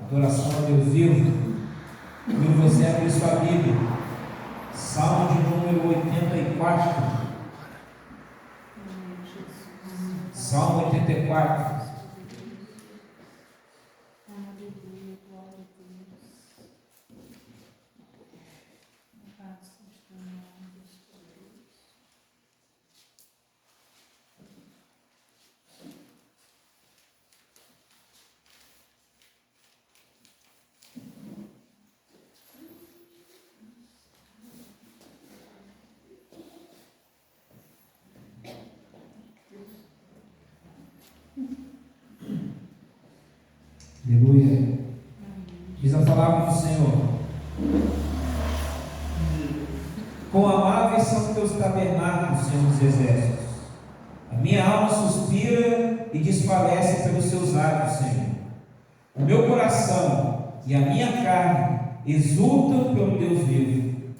Adoração a Deus vivo. Quando você abrir sua Bíblia, Salmo de número 84. Salmo 84. Aleluia. Diz a palavra do Senhor: quão amáveis são teus tabernáculos, Senhor dos exércitos. A minha alma suspira e desfalece pelos seus atos, Senhor. O meu coração e a minha carne exultam pelo Deus vivo.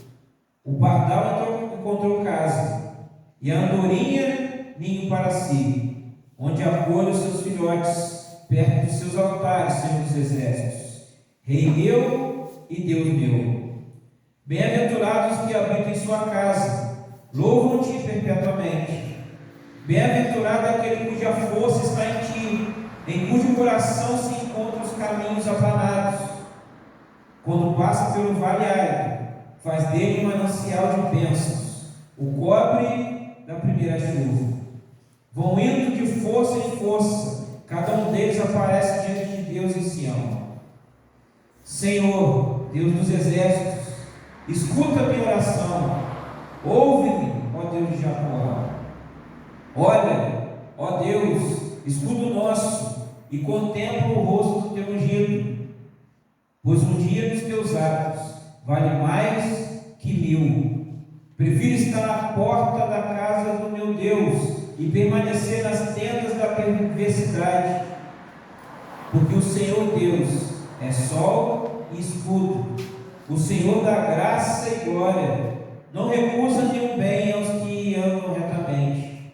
O pardal encontrou casa, e a andorinha ninho para si, onde acolhe os seus filhotes perto dos seus altares, Senhor dos exércitos. Rei meu e Deus meu. Bem-aventurados que habitam em sua casa, louvam-te perpetuamente. Bem-aventurado aquele cuja força está em ti, em cujo coração se encontram os caminhos aplanados. Quando passa pelo vale árido, faz dele um manancial de bênçãos, o cobre da primeira chuva. Vão indo de força em força, cada um deles aparece diante de Deus em Sião. Senhor, Deus dos exércitos, escuta a minha oração, ouve-me, ó Deus de Jacó. Olha, ó Deus, escudo nosso, e contempla o rosto do teu ungido, pois um dia dos teus atos vale mais que 1000. Prefiro estar na porta da casa do meu Deus e permanecer nas tendas da perversidade, porque o Senhor Deus é sol e escudo, o Senhor dá graça e glória, não recusa nenhum bem aos que amam retamente.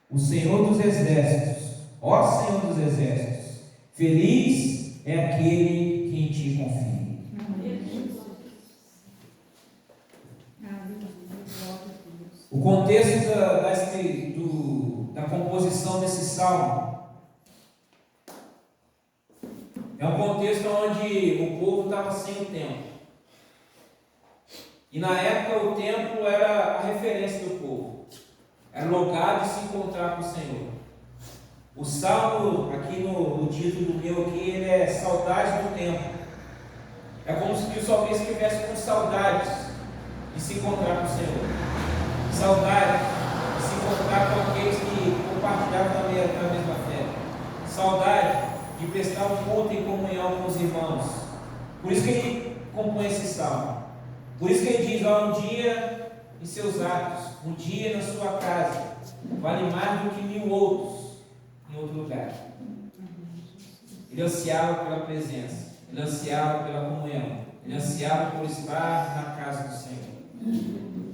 O Senhor dos exércitos, ó Senhor dos exércitos, feliz é aquele que em ti confia. O contexto da composição desse salmo é um contexto onde o povo estava sem o templo. E na época o templo era a referência do povo, era o lugar de se encontrar com o Senhor. O salmo, aqui no título meu aqui, ele é saudade do templo. É como se o salmista estivesse com saudades de se encontrar com o Senhor. Saudade de se encontrar com aqueles que compartilhavam da mesma fé. Saudade de prestar um culto em comunhão com os irmãos. Por isso que ele compõe esse salmo. Por isso que ele diz: um dia em seus atos, um dia na sua casa, vale mais do que 1000 outros em outro lugar. Ele ansiava pela presença, ele ansiava pela comunhão, ele ansiava por estar na casa do Senhor.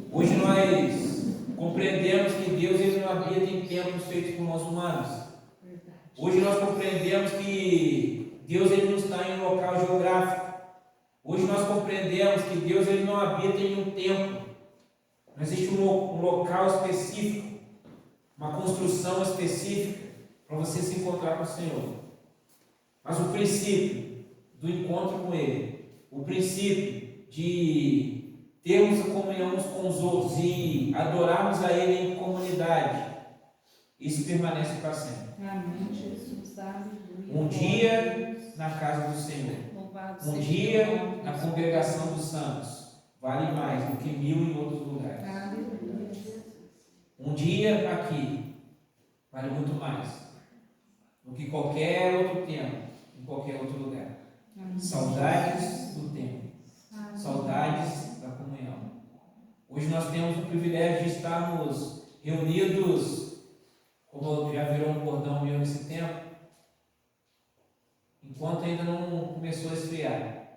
Hoje nós compreendemos que Deus ele não habita em templos feitos por mãos humanas. Hoje nós compreendemos que Deus ele não está em um local geográfico. Hoje nós compreendemos que Deus ele não habita em um templo. Não existe um local específico, uma construção específica para você se encontrar com o Senhor. Mas o princípio do encontro com Ele, o princípio de termos a comunhão uns com os outros e adorarmos a Ele em comunidade, isso permanece para sempre. Amém, Jesus. Um dia na casa do Senhor, um dia na congregação dos santos, vale mais do que 1000 em outros lugares. Um dia aqui vale muito mais do que qualquer outro tempo, em qualquer outro lugar. Saudades do tempo, saudades da comunhão. Hoje nós temos o privilégio de estarmos reunidos, como já virou um bordão meu nesse tempo, enquanto ainda não começou a esfriar.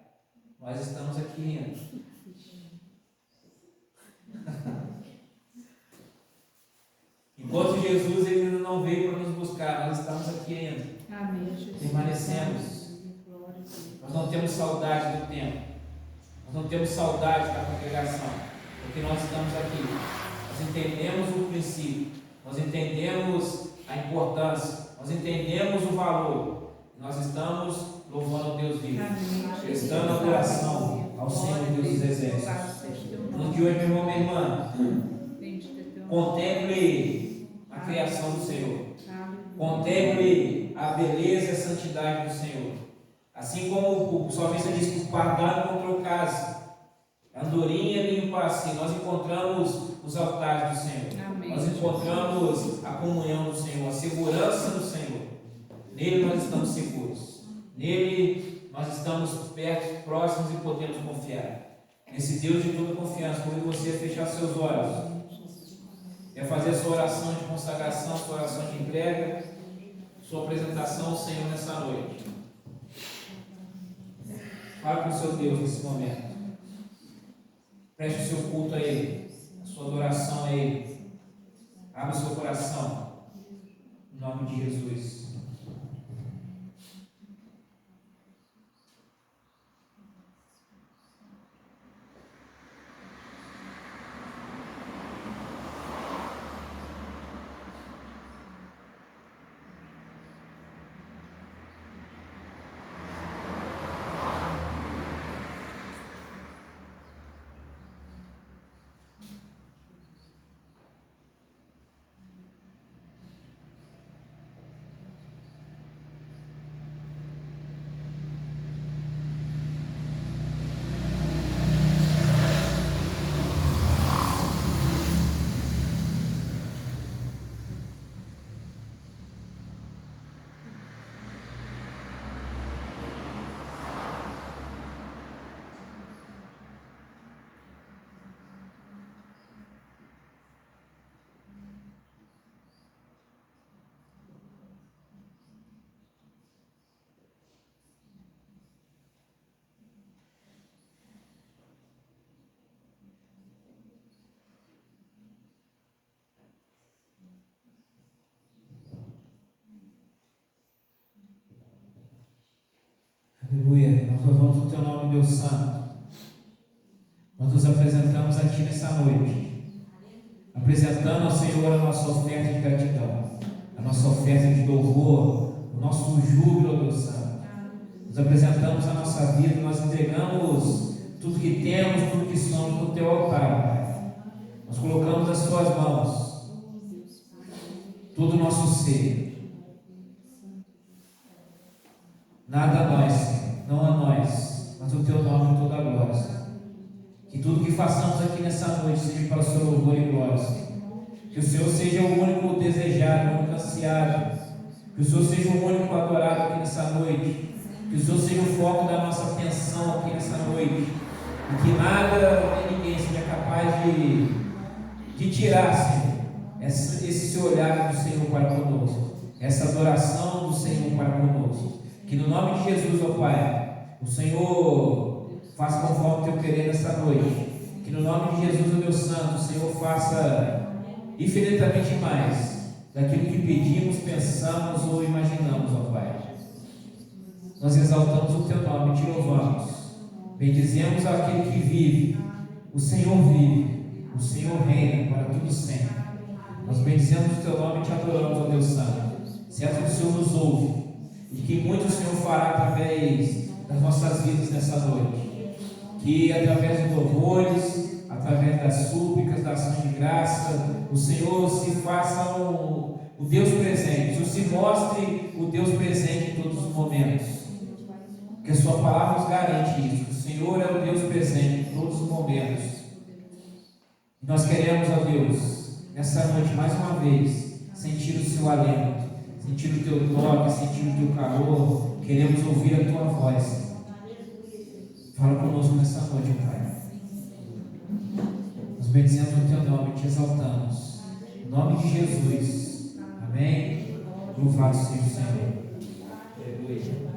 Nós estamos aqui ainda. Enquanto Jesus ele ainda não veio para nos buscar, nós estamos aqui ainda. Amém, Jesus. Permanecemos. Glória a Deus. Nós não temos saudade do tempo. Nós não temos saudade da congregação, porque nós estamos aqui. Nós entendemos o princípio, nós entendemos a importância, nós entendemos o valor. Nós estamos louvando a Deus vivo, prestando adoração ao Senhor Deus dos Exércitos. No dia de hoje, meu irmão, minha irmã, contemple a criação do Senhor, contemple a beleza e a santidade do Senhor. Assim como o salmista diz que o pardal encontrou casa, a andorinha vinha para si, nós encontramos os altares do Senhor. Amém. Nós encontramos a comunhão do Senhor, a segurança do Senhor. Nele nós estamos seguros. Nele nós estamos perto, próximos e podemos confiar. Nesse Deus de toda confiança, convido você a fechar seus olhos. É fazer sua oração de consagração, sua oração de entrega, sua apresentação ao Senhor nessa noite. Fale com o seu Deus nesse momento. Preste o seu culto a Ele, a sua adoração a Ele. Abra o seu coração, em nome de Jesus. Aleluia, nós louvamos o Teu nome, Deus Santo. Nós nos apresentamos a Ti nessa noite, apresentando ao Senhor a nossa oferta de gratidão, a nossa oferta de louvor, o nosso júbilo, Deus Santo. Nos apresentamos a nossa vida, nós entregamos tudo que temos, tudo que somos no Teu altar, Pai. Nós colocamos as Tuas mãos, todo o nosso ser. Nada a nós, Senhor, não a nós, mas o Teu nome e toda a glória, Senhor. Que tudo que façamos aqui nessa noite seja para o Seu louvor e glória, Senhor. Que o Senhor seja o único desejado, o único ansiado. Que o Senhor seja o único adorado aqui nessa noite. Que o Senhor seja o foco da nossa atenção aqui nessa noite. E que nada nem ninguém seja capaz de tirar, Senhor, esse seu olhar do Senhor para conosco, essa adoração do Senhor para conosco. Que no nome de Jesus, ó Pai, o Senhor faça conforme o Teu querer nessa noite. Que no nome de Jesus, ó Deus Santo, o Senhor faça infinitamente mais daquilo que pedimos, pensamos ou imaginamos, ó Pai. Nós exaltamos o Teu nome e Te louvamos. Bendizemos aquele que vive. O Senhor vive. O Senhor reina para tudo sempre. Nós bendizemos o Teu nome e Te adoramos, ó Deus Santo. Certo que o Senhor nos ouve. E que muito o Senhor fará através das nossas vidas nessa noite. Que através dos louvores, através das súplicas, da ação de graça, o Senhor se faça o Deus presente, o Senhor se mostre o Deus presente em todos os momentos. Que a Sua palavra nos garante isso, que o Senhor é o Deus presente em todos os momentos. E nós queremos, ó Deus, nessa noite, mais uma vez, sentir o Seu alento, sentir o Teu toque, sentir o Teu calor. Queremos ouvir a Tua voz. Fala conosco nessa noite, Pai. Nós bendizemos o Teu nome e Te exaltamos. Em nome de Jesus. Amém. Louvado seja o Senhor. Aleluia.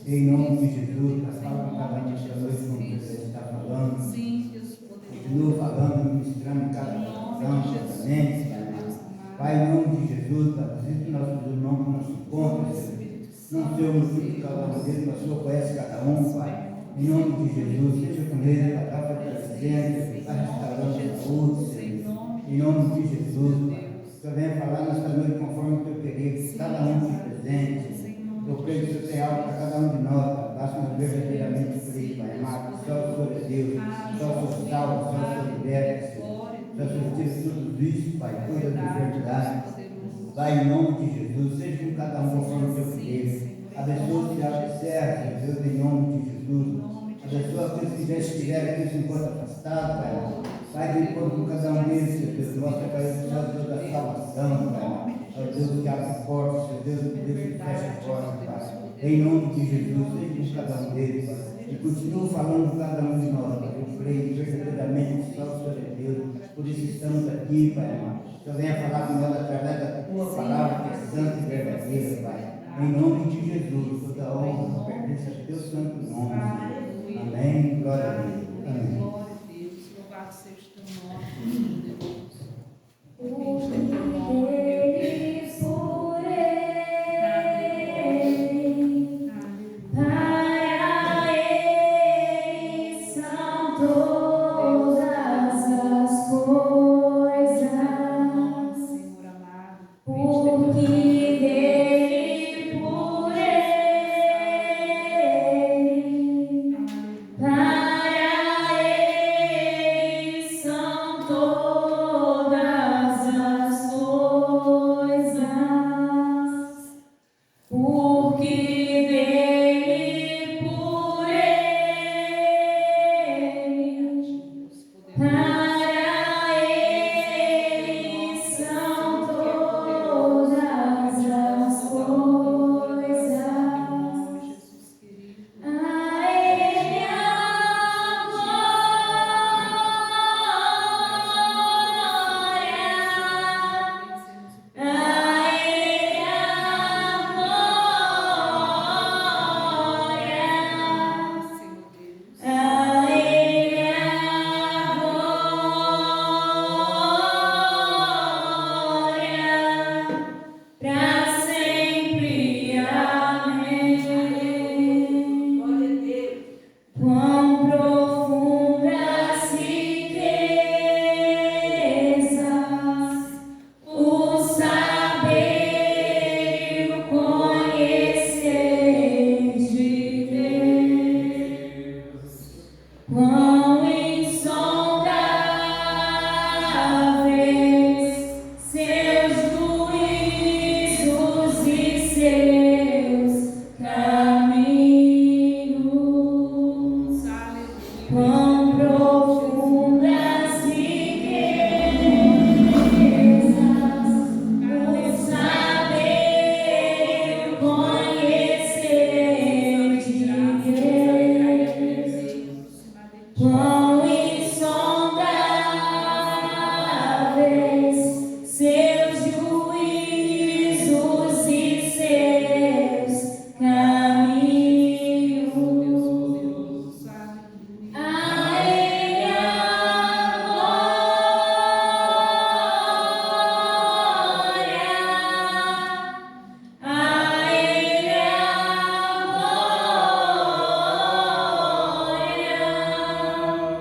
Em nome de Jesus, a fala com cada um desta noite, como você está falando. Sim, Deus poderoso. Continua falando, ministrando em cada coração, cada mente, Pai amado. Pai, em nome de Jesus, Pai, visita nossos irmãos que nos encontram, Senhor. Não sei o motivo de cada um deles, mas o Senhor conhece cada um, Pai. Em nome de Jesus, seja com eles, Pai, está fortalecendo, está restaurando a saúde, Senhor. Em nome de Jesus, Pai. O Senhor venha falar nesta noite conforme o teu querido, cada um de presente. Eu creio que o Senhor tem algo para cada um de nós, Pai. Basta-nos verdadeiramente feliz, Pai amado. Só o Senhor é Deus, só o Senhor salva, só o Senhor liberta, Senhor. Só o Senhor tira tudo isso, Pai, toda a verdade. Pai, em nome de Jesus, seja com cada um conforme o teu querido. Abençoa o Tiago Sérgio, Deus, em nome de Jesus. Abençoa aqueles que já estiveram aqui, se encontram afastados, Pai. Pai, de encontro com cada um deles, Senhor Deus. Mostra para eles o Deus da salvação, Pai. É o Deus que abre portas, Senhor Deus, que fecha portas, Pai. Em nome de Jesus, seja com cada um deles, Pai. E continua falando com cada um de nós, Pai. Eu creio verdadeiramente só o Senhor é Deus. Por isso estamos aqui, Pai amado. O Senhor venha falar com nós através da tua palavra, que é santa e verdadeira, Pai. Em nome de Jesus, toda honra pertence ao teu santo nome, Senhor. Amém. Glória a Deus. Amém. Glória a Deus. Louvado seja o teu nome, Deus. Bendito é o teu nome, meu Deus. Para Ele são todas as coisas, Senhor amado. porque dele, por Ele, para Ele são todas as coisas, porque dele, por Ele, para Ele são todas as coisas. Jesus querido. A Ele a Ele a glória, Senhor Deus. a Ele a glória, para sempre. Amém. Glória a Deus. Quão profundas riquezas o saber e o conhecer de Deus. Quão insondáveis seus juízos e seus caminhos. Aleluia. Quão profundas riquezas o saber e o conhecer de Deus. Quão insondáveis seus juízos e seus caminhos. A Ele a glória, a Ele a glória.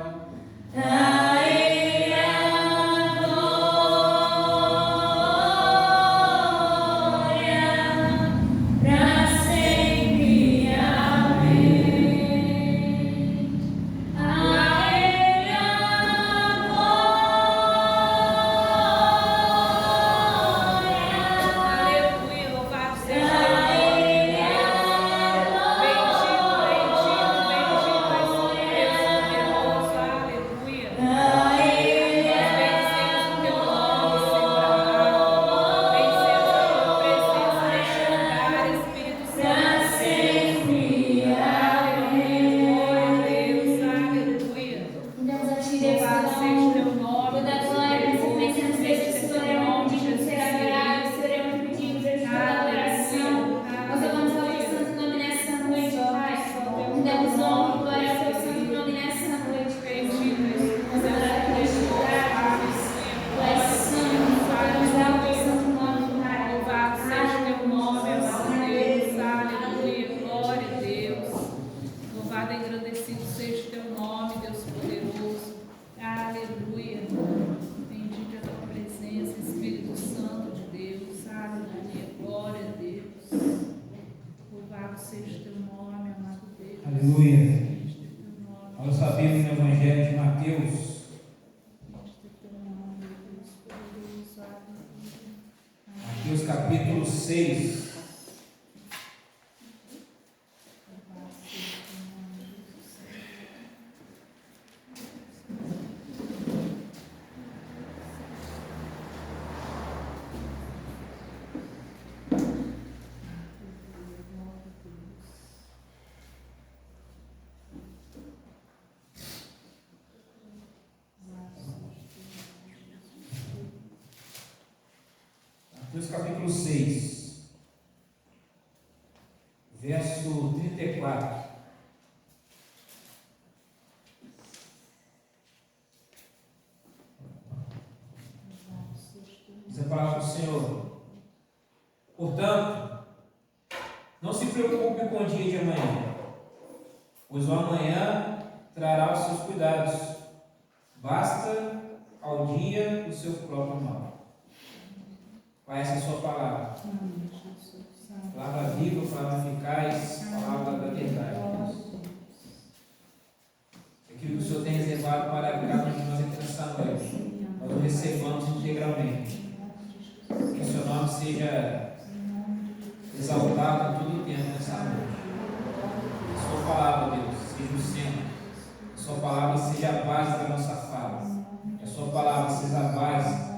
Vamos abrir no Evangelho de Mateus. Mateus capítulo 6. Mateus capítulo 6, verso 34. Diz a palavra do Senhor: portanto, não se preocupe com o dia de amanhã, pois o amanhã trará os seus cuidados. Basta ao dia o seu próprio mal. Pai, essa é a sua palavra. Palavra viva, palavra eficaz, palavra da verdade. Aquilo que o Senhor tem reservado para cada um de nós aqui nessa noite, nós o recebamos integralmente. Que o seu nome seja exaltado em todo o tempo nessa noite. A sua palavra, Deus, seja o centro. A sua palavra seja a base da nossa fala. A sua palavra seja a base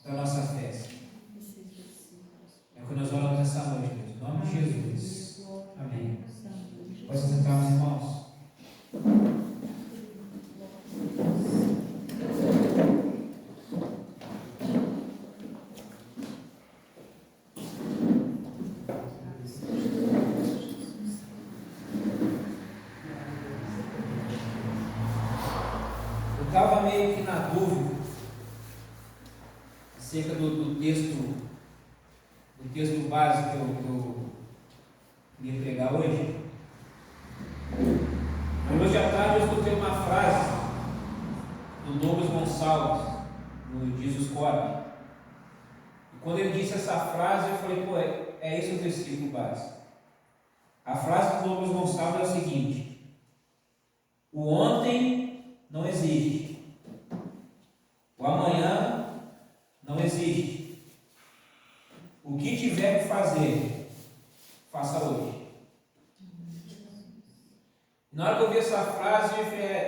da nossa fé. É o que nós oramos nessa noite, Deus. Em nome de Jesus. Amém. Pode se sentar, meus irmãos. Eu estava meio que na dúvida acerca do texto básico que eu ia pregar hoje. Mas hoje à tarde eu escutei uma frase do Douglas Gonçalves, no Jesus Corp. E quando ele disse essa frase, eu falei, pô, é esse o versículo básico. A frase do Douglas Gonçalves é o seguinte: o ontem não existe, o amanhã não existe. O que tiver que fazer, faça hoje. Na hora que eu vi essa frase,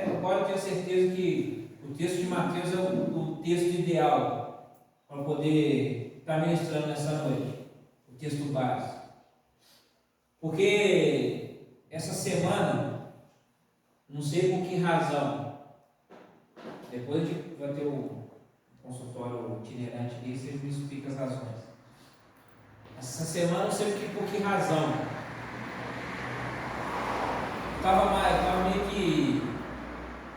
eu pode ter certeza que o texto de Mateus é o texto ideal para poder estar ministrando nessa noite. O texto básico. Porque essa semana, não sei por que razão, depois vai ter o consultório itinerante ali, você me explica as razões. Essa semana, não sei por que razão, estava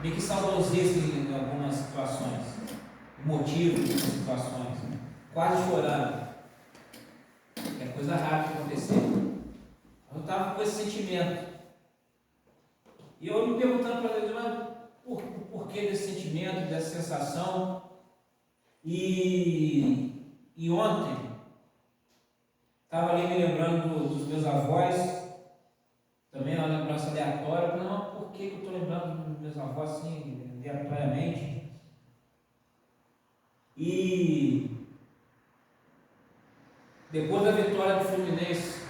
meio que saudosista em algumas situações, motivo de algumas situações, quase chorando. É coisa rara que aconteceu. Eu estava com esse sentimento. E eu me perguntando para Deus, mas por que desse sentimento, dessa sensação? E ontem, estava ali me lembrando dos meus avós, também uma lembrança aleatória. Eu falei, não, por que eu estou lembrando dos meus avós assim, aleatoriamente? E depois da vitória do Fluminense,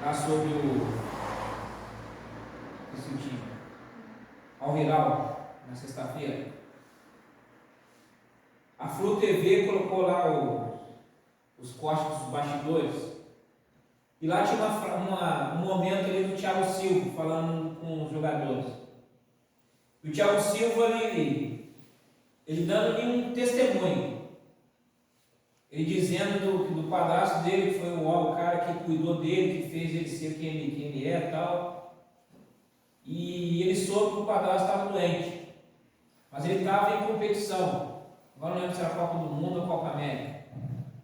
lá sobre esse time, Alviral, na sexta-feira, a Flu TV colocou lá os cortes dos bastidores, e lá tinha um momento ali do Thiago Silva falando com os jogadores. E o Thiago Silva, ele dando ali um testemunho, ele dizendo do padrasto dele, que foi o cara que cuidou dele, que fez ele ser quem ele é e tal. E ele soube que o padrasto estava doente, mas ele estava em competição. Agora não lembro se era a Copa do Mundo ou a Copa América.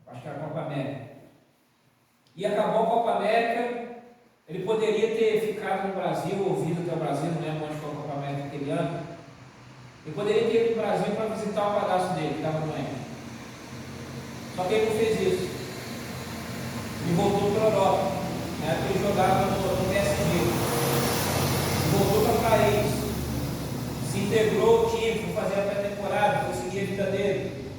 Acho que era a Copa América. E acabou a Copa América, ele poderia ter ficado no Brasil, ou vindo até o Brasil, não lembro onde foi a Copa América aquele ano. Ele poderia ter ido no Brasil para visitar o padrasto dele, que estava doente. Só que ele não fez isso. Ele voltou para a Europa. Ele jogava no PSG. Ele voltou raiz, se integrou ao time, foi fazer a pré-temporada, foi seguir a vida dele.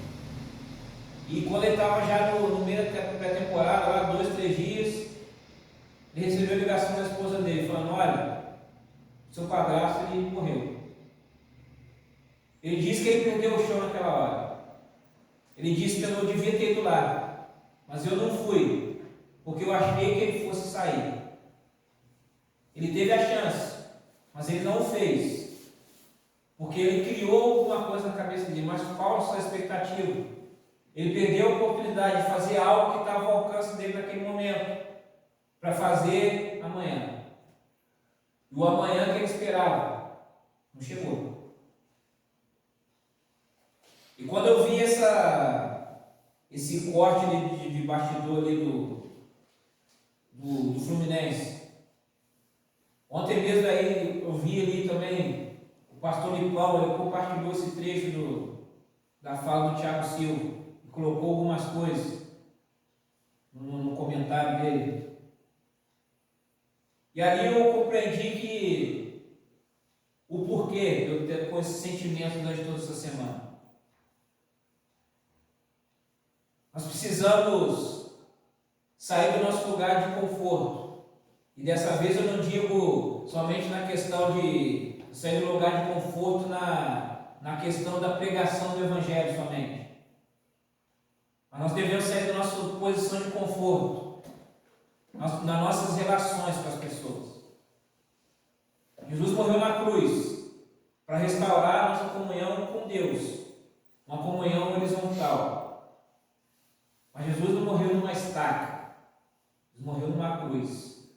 E quando ele estava já no meio da pré-temporada, lá 2, 3 dias, ele recebeu a ligação da esposa dele, falando: olha, seu padrasto ele morreu. Ele disse que ele perdeu o chão naquela hora. Ele disse que eu não devia ter ido lá, mas eu não fui, porque eu achei que ele fosse sair. Ele teve a chance, mas ele não o fez, porque ele criou alguma coisa na cabeça dele, mas qual a sua expectativa? Ele perdeu a oportunidade de fazer algo que estava ao alcance dele naquele momento, para fazer amanhã. E o amanhã que ele esperava não chegou. E quando eu vi esse corte de bastidor ali do Fluminense, ontem mesmo aí eu vi ali também o pastor Lipão, ele compartilhou esse trecho da fala do Thiago Silva e colocou algumas coisas no comentário dele. E ali eu compreendi que o porquê eu ter com esse sentimento durante toda essa semana. Nós precisamos sair do nosso lugar de conforto. E dessa vez eu não digo somente na questão de sair do lugar de conforto na questão da pregação do Evangelho somente. Mas nós devemos sair da nossa posição de conforto, nas nossas relações com as pessoas. Jesus morreu na cruz para restaurar a nossa comunhão com Deus, uma comunhão horizontal. Mas Jesus não morreu numa estaca, Jesus morreu numa cruz,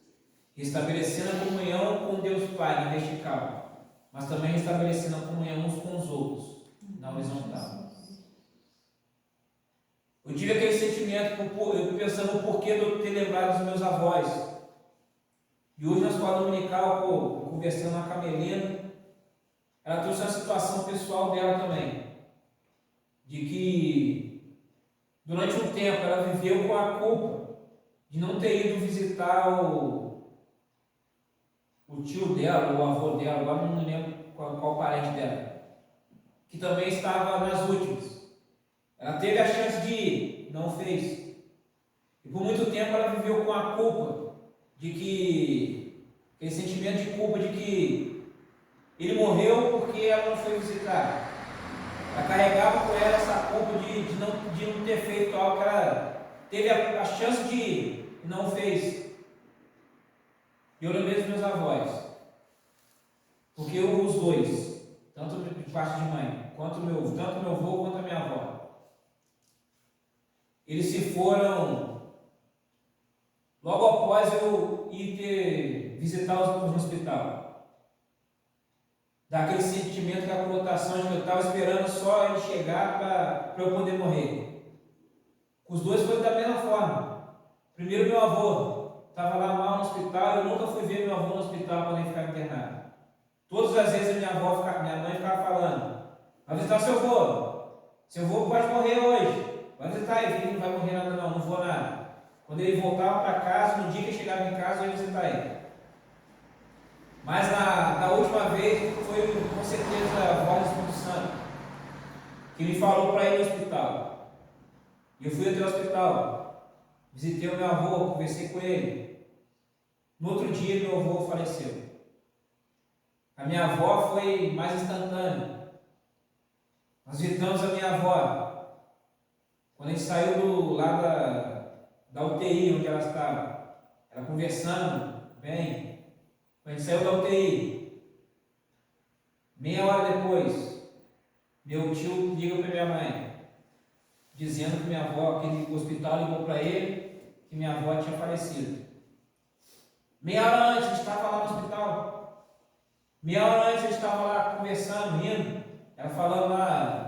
restabelecendo a comunhão com Deus Pai na vertical, mas também restabelecendo a comunhão uns com os outros na horizontal. Eu tive aquele sentimento, eu pensando o porquê de eu ter lembrado dos meus avós. E hoje na escola dominical, conversando com a Camelina, ela trouxe uma situação pessoal dela também, de que durante um tempo ela viveu com a culpa de não ter ido visitar o tio dela, o avô dela, agora não me lembro qual parente dela, que também estava nas últimas. Ela teve a chance de ir, não fez. E por muito tempo ela viveu com a culpa de que, aquele sentimento de culpa de que ele morreu porque ela não foi visitar. Ela carregava com ela essa culpa de não ter feito algo que ela teve a chance de ir e não fez. E eu lembrei dos meus avós, porque os dois, tanto de parte de mãe, tanto meu avô quanto a minha avó, eles se foram logo após eu ir visitá-los no hospital. Dá aquele sentimento, aquela conotação de que eu estava esperando só ele chegar para eu poder morrer. Os dois foi da mesma forma. Primeiro meu avô estava lá mal no hospital, eu nunca fui ver meu avô no hospital quando ele ficava internado. Todas as vezes minha mãe ficava falando: vai visitar seu avô pode morrer hoje. Vai visitar ele, não vai morrer nada não vou nada. Quando ele voltava para casa, no dia que ele chegava em casa, eu ia visitar ele. Mas na última vez, foi com certeza a voz do Espírito Santo que me falou para ir no hospital. E eu fui até o hospital, visitei o meu avô, conversei com ele. No outro dia, meu avô faleceu. A minha avó foi mais instantânea. Nós visitamos a minha avó. Quando a gente saiu lá da UTI onde ela estava, ela conversando bem, quando a gente saiu da UTI, meia hora depois, meu tio liga para minha mãe, dizendo que minha avó, aquele hospital ligou para ele, que minha avó tinha falecido. Meia hora antes, a gente estava lá no hospital. Meia hora antes, a gente estava lá conversando, rindo, ela falando lá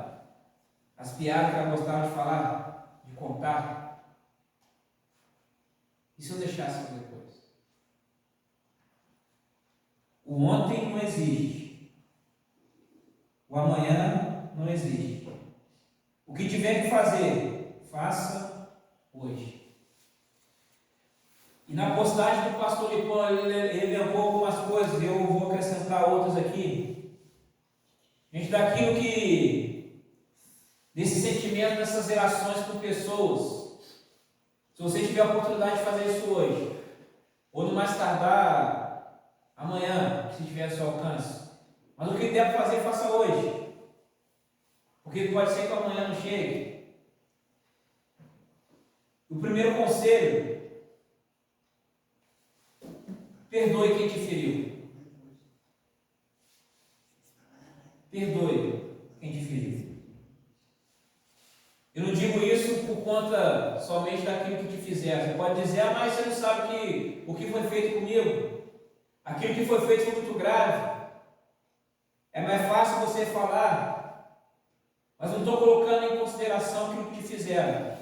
as piadas que ela gostava de falar, de contar. E se eu deixasse para depois? O ontem não existe. O amanhã não existe. O que tiver que fazer, faça hoje. E na postagem do pastor Lipão, ele levou algumas coisas, eu vou acrescentar outras aqui. Diante daquilo que, desse sentimento, dessas relações com pessoas, se você tiver a oportunidade de fazer isso hoje, ou no mais tardar amanhã, se tiver ao seu alcance, mas o que deve fazer, faça hoje, porque pode ser que amanhã não chegue. O primeiro conselho: perdoe quem te feriu. Perdoe quem te feriu. Eu não digo isso por conta somente daquilo que te fizeram. Você pode dizer, mas você não sabe que o que foi feito comigo, aquilo que foi feito foi muito grave. É mais fácil você falar, mas eu não estou colocando em consideração aquilo que te fizeram.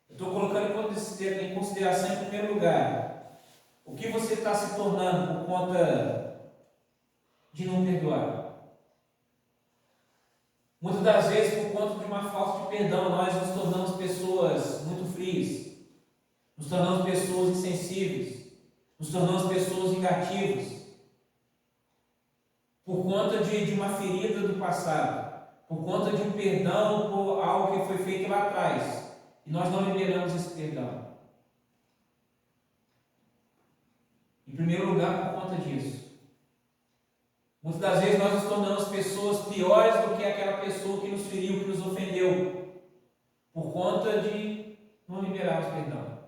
Eu estou colocando em consideração, em primeiro lugar, o que você está se tornando por conta de não perdoar. Muitas das vezes, por conta de uma falta de perdão, nós nos tornamos pessoas muito frias, nos tornamos pessoas insensíveis, nos tornamos pessoas vingativas, por conta de uma ferida do passado, por conta de um perdão por algo que foi feito lá atrás, e nós não liberamos esse perdão. Em primeiro lugar, por conta disso. Muitas das vezes nós nos tornamos pessoas piores do que aquela pessoa que nos feriu, que nos ofendeu, por conta de não liberarmos perdão.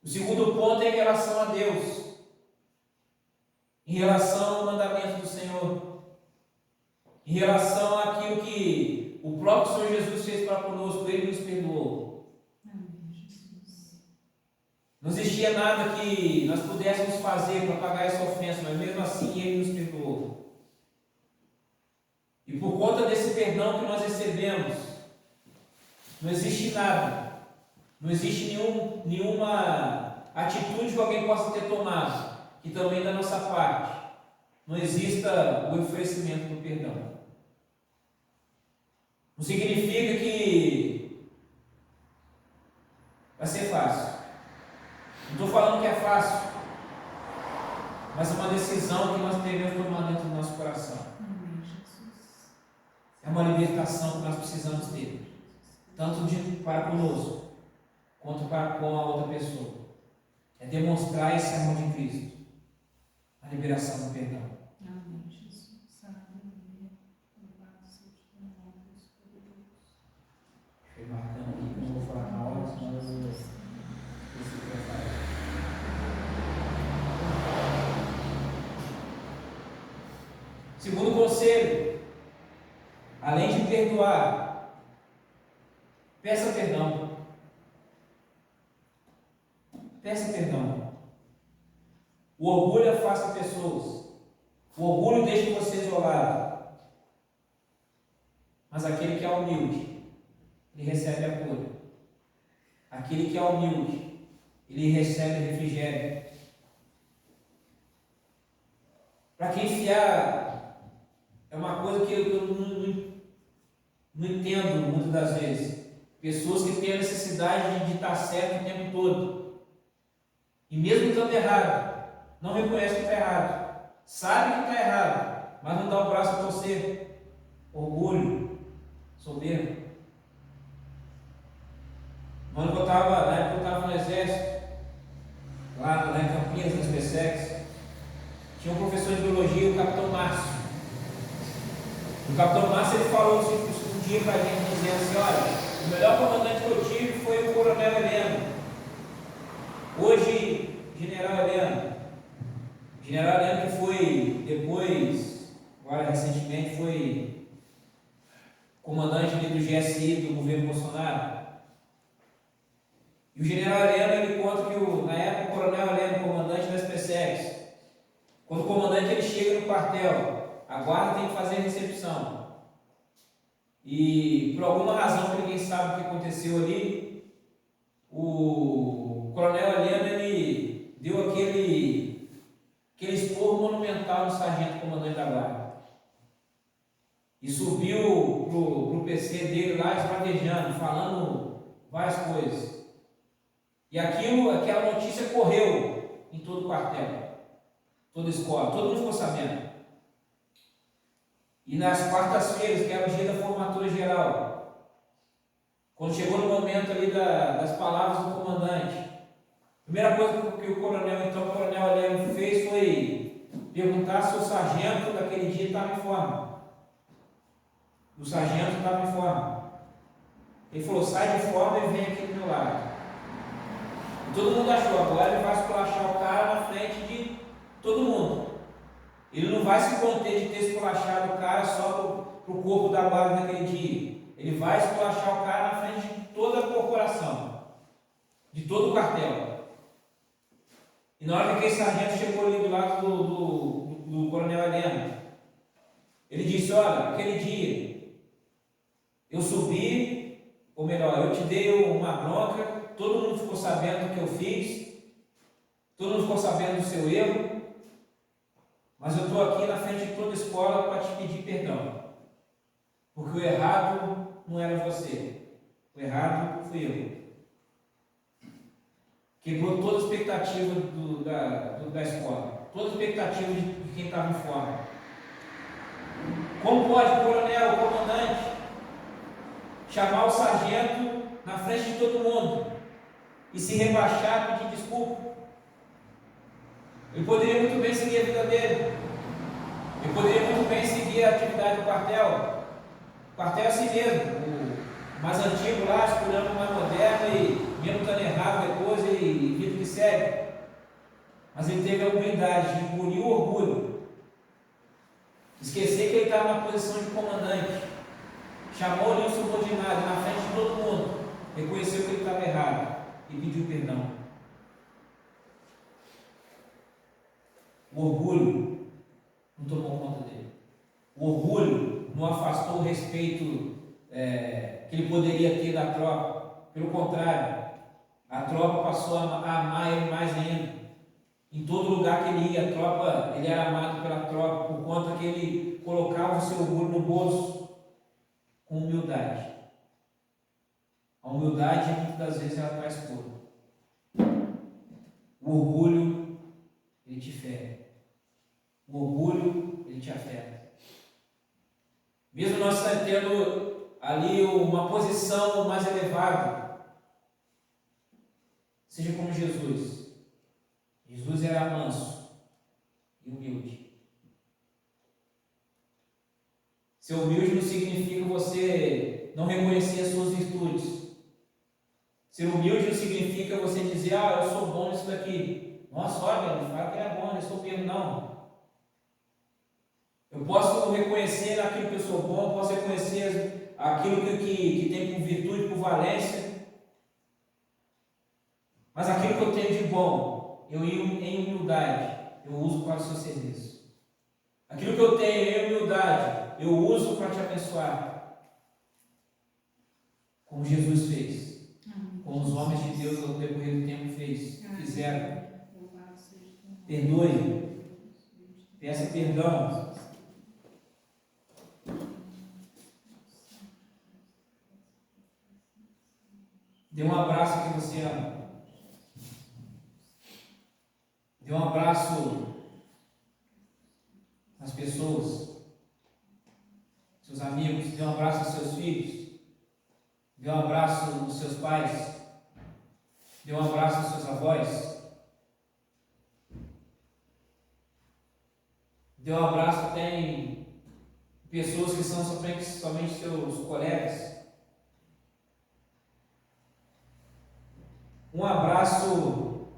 O segundo ponto é em relação a Deus, em relação ao mandamento do Senhor, em relação àquilo que o próprio Senhor Jesus fez para conosco. Ele nos perdoou. Não existia nada que nós pudéssemos fazer para pagar essa ofensa, mas mesmo assim Ele nos perdoou. E por conta desse perdão que nós recebemos, não existe nada, não existe nenhuma atitude que alguém possa ter tomado, que também da nossa parte não exista o oferecimento do perdão. Não significa que vai ser fácil. Não estou falando que é fácil, mas é uma decisão que nós devemos tomar dentro do nosso coração. É uma libertação que nós precisamos ter, tanto para conosco, quanto para com a outra pessoa. É demonstrar esse amor de Cristo, a liberação do perdão. Amém, Jesus. Aleluia. Louvado seja o teu nome, Deus poderoso. Estou marcando aqui que eu não vou falar na hora, senão eu vou esquecer o que eu falar. Segundo conselho: além de perdoar, peça perdão. Peça perdão. O orgulho afasta pessoas. O orgulho deixa você isolado. Mas aquele que é humilde, ele recebe a cura. Aquele que é humilde, ele recebe refrigério. Para quem enfiar, é uma coisa que eu não entendo muitas das vezes. Pessoas que têm a necessidade de estar certo o tempo todo. E mesmo estando errado, não reconhece que está errado. Sabe que está errado, mas não dá o braço a torcer. Orgulho, soberbo. Na época eu estava no exército, lá em Campinas, no SpaceX, tinha um professor de biologia, o Capitão Márcio. O Capitão Márcio ele falou um dia para a gente, dizendo assim: olha, o melhor comandante que eu tive foi o Coronel Heleno. Hoje, General Heleno. General Heleno que foi depois, agora recentemente, foi comandante do GSI do governo Bolsonaro. E o General Heleno, ele conta que na época o Coronel Heleno, comandante da SpaceX, quando o comandante ele chega no quartel, a guarda tem que fazer a recepção. E por alguma razão que ninguém sabe o que aconteceu ali, o Coronel Heleno ele deu aquele esporro monumental no sargento comandante da guarda. E subiu pro PC dele lá esbravejando, falando várias coisas. E aquela notícia correu em todo o quartel, toda a escola, todo mundo ficou sabendo. E nas quartas-feiras, que era o dia da formatura geral, quando chegou no momento ali das palavras do comandante, a primeira coisa que o coronel Aleno fez foi perguntar se o sargento daquele dia estava em forma. O sargento estava em forma. Ele falou: sai de forma e vem aqui do meu lado. E todo mundo achou, agora ele vai esculachar o cara na frente de todo mundo. Ele não vai se conter de ter esculachado o cara só para o corpo da guarda naquele dia. Ele vai esculachar o cara na frente de toda a corporação, de todo o quartel. E na hora que aquele sargento chegou ali do lado do coronel Helena, ele disse: olha, aquele dia eu subi, ou melhor, eu te dei uma bronca, todo mundo ficou sabendo do que eu fiz, todo mundo ficou sabendo do seu erro, mas eu estou aqui na frente de toda a escola para te pedir perdão, porque o errado não era você, o errado fui eu. Quebrou toda a expectativa da escola, toda a expectativa de quem estava em forma. Como pode o coronel, o comandante, chamar o sargento na frente de todo mundo e se rebaixar, pedir desculpa? Ele poderia muito bem seguir a vida dele. Ele poderia muito bem seguir a atividade do quartel. O quartel é assim mesmo. O mais antigo lá, escolhendo o mais moderno e mesmo estando errado depois e vida que segue. Mas ele teve a humildade de engolir o orgulho. Esquecer que ele estava na posição de comandante. Chamou ali o subordinado na frente de todo mundo. Reconheceu que ele estava errado e pediu perdão. O orgulho não tomou conta dele. O orgulho não afastou o respeito que ele poderia ter da tropa. Pelo contrário, a tropa passou a amar ele mais ainda. Em todo lugar que ele ia, ele era amado pela tropa, por conta que ele colocava o seu orgulho no bolso com humildade. A humildade, muitas das vezes, ela traz cor. O orgulho, ele te fere. O orgulho, ele te afeta. Mesmo nós tendo ali uma posição mais elevada, seja como Jesus. Jesus era manso e humilde. Ser humilde não significa você não reconhecer as suas virtudes. Ser humilde não significa você dizer: eu sou bom nisso daqui. Nossa, olha, ele fala que ele é bom, eu sou pego. Não. Eu posso reconhecer aquilo que eu sou bom, posso reconhecer aquilo que tem por virtude, por valência, mas aquilo que eu tenho de bom, eu em humildade, eu uso para o seu serviço. Aquilo que eu tenho em humildade, eu uso para te abençoar, como Jesus fez, como os homens de Deus ao decorrer do tempo fizeram. Perdoe, peça perdão. Dê um abraço a quem você ama. Dê um abraço nas pessoas, seus amigos. Dê um abraço aos seus filhos. Dê um abraço aos seus pais. Dê um abraço aos seus avós. Dê um abraço até em pessoas que são somente seus colegas. Um abraço,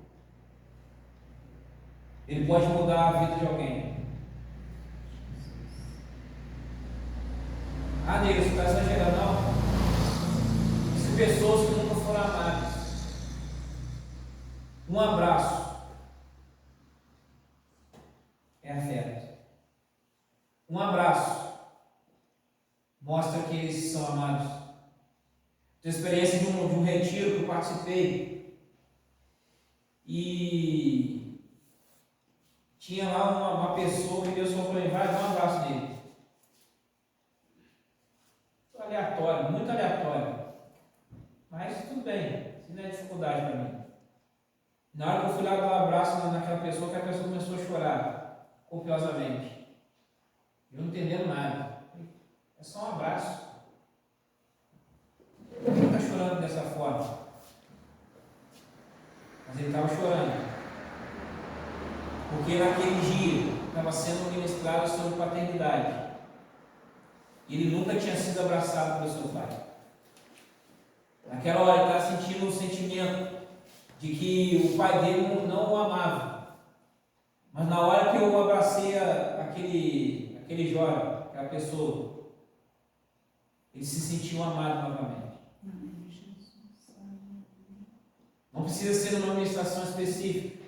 ele pode mudar a vida de alguém. Deus, você está exagerando, não? São pessoas que nunca foram amadas. Um abraço é afeto. Um abraço mostra que eles são amados. Tenho experiência de um retiro que eu participei. E tinha lá uma pessoa que Deus falou para mim: vai dar um abraço nele. Aleatório, muito aleatório. Mas tudo bem, isso não é dificuldade para mim. Na hora que eu fui lá dar um abraço naquela pessoa, que a pessoa começou a chorar copiosamente. Eu não entendendo nada. É só um abraço. Por que ele está chorando dessa forma? Mas ele estava chorando. Porque naquele dia estava sendo ministrado sobre paternidade. E ele nunca tinha sido abraçado pelo seu pai. Naquela hora ele estava sentindo um sentimento de que o pai dele não o amava. Mas na hora que eu abracei aquele jovem, aquela pessoa, ele se sentiu amado novamente. Não precisa ser numa ministração específica,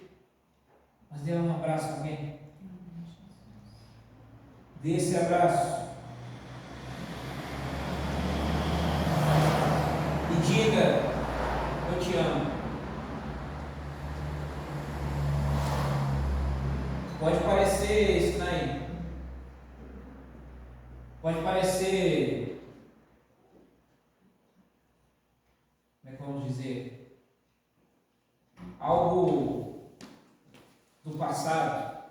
mas dê um abraço a alguém. Dê esse abraço. E diga: eu te amo. Pode parecer estranho. Pode parecer, como é que vamos dizer, algo do passado.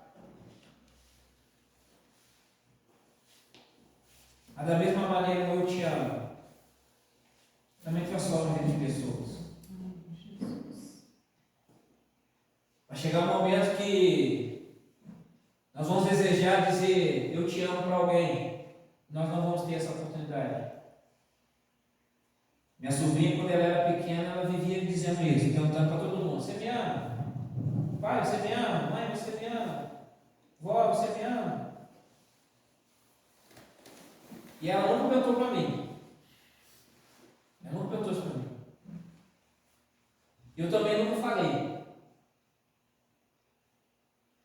Mas da mesma maneira eu te amo, também transforma a vida de pessoas. Vai chegar um momento que nós vamos desejar dizer eu te amo para alguém. Nós não vamos ter essa oportunidade. Minha sobrinha, quando ela era pequena, ela vivia dizendo isso, perguntando para todo mundo: você me ama? Pai, você me ama? Mãe, você me ama? Vó, você me ama? E ela nunca perguntou para mim. Ela nunca perguntou isso para mim. Eu também nunca falei.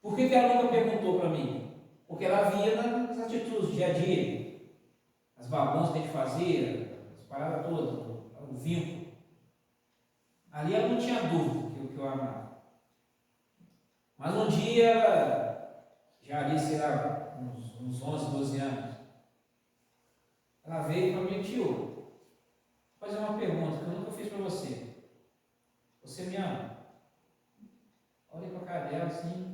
Por que ela nunca perguntou para mim? Porque ela via nas atitudes do dia a dia, as bagunças que a gente fazia, as paradas todas, o vínculo. Ali ela não tinha dúvida que eu amava. Mas um dia, já ali, sei lá, uns 11, 12 anos, ela veio para mim: tio, vou fazer uma pergunta que eu nunca fiz para você. Você me ama? Olhei para a cara dela assim.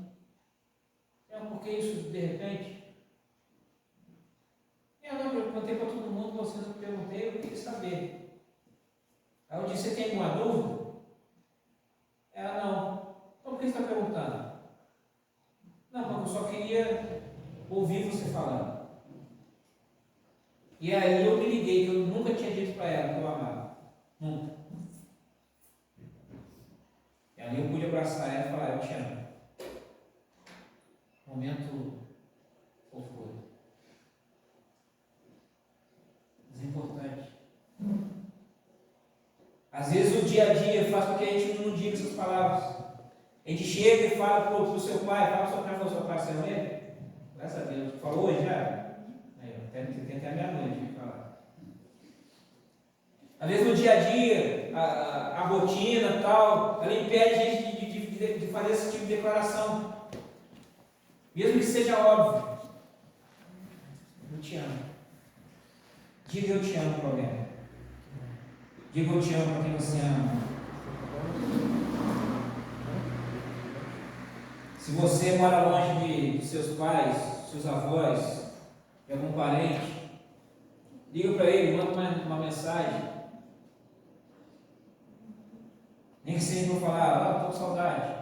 Por que isso de repente? Eu perguntei para todo mundo, vocês eu perguntei, eu queria saber. Aí eu disse: você tem alguma dúvida? Ela: não. Então por que você está perguntando? Não, porque eu só queria ouvir você falando. E aí eu me liguei que eu nunca tinha dito para ela que eu amava. Nunca. E ali eu pude abraçar ela e falar: eu te amo. Momento fofura. Mas é importante. Às vezes o dia a dia faz com que a gente não diga essas palavras. A gente chega e fala para o seu pai, fala para o seu pai: você não é? Graças a Deus. Falou hoje já? Tem até meia-noite de falar. Às vezes no dia a dia, a rotina e tal, ela impede a gente de fazer esse tipo de declaração. Mesmo que seja óbvio. Eu te amo. Diga eu te amo para alguém. Diga eu te amo para quem você ama. Se você mora longe de seus pais, seus avós, de algum parente, liga para ele, manda uma mensagem. Nem que seja para falar: estou com saudade.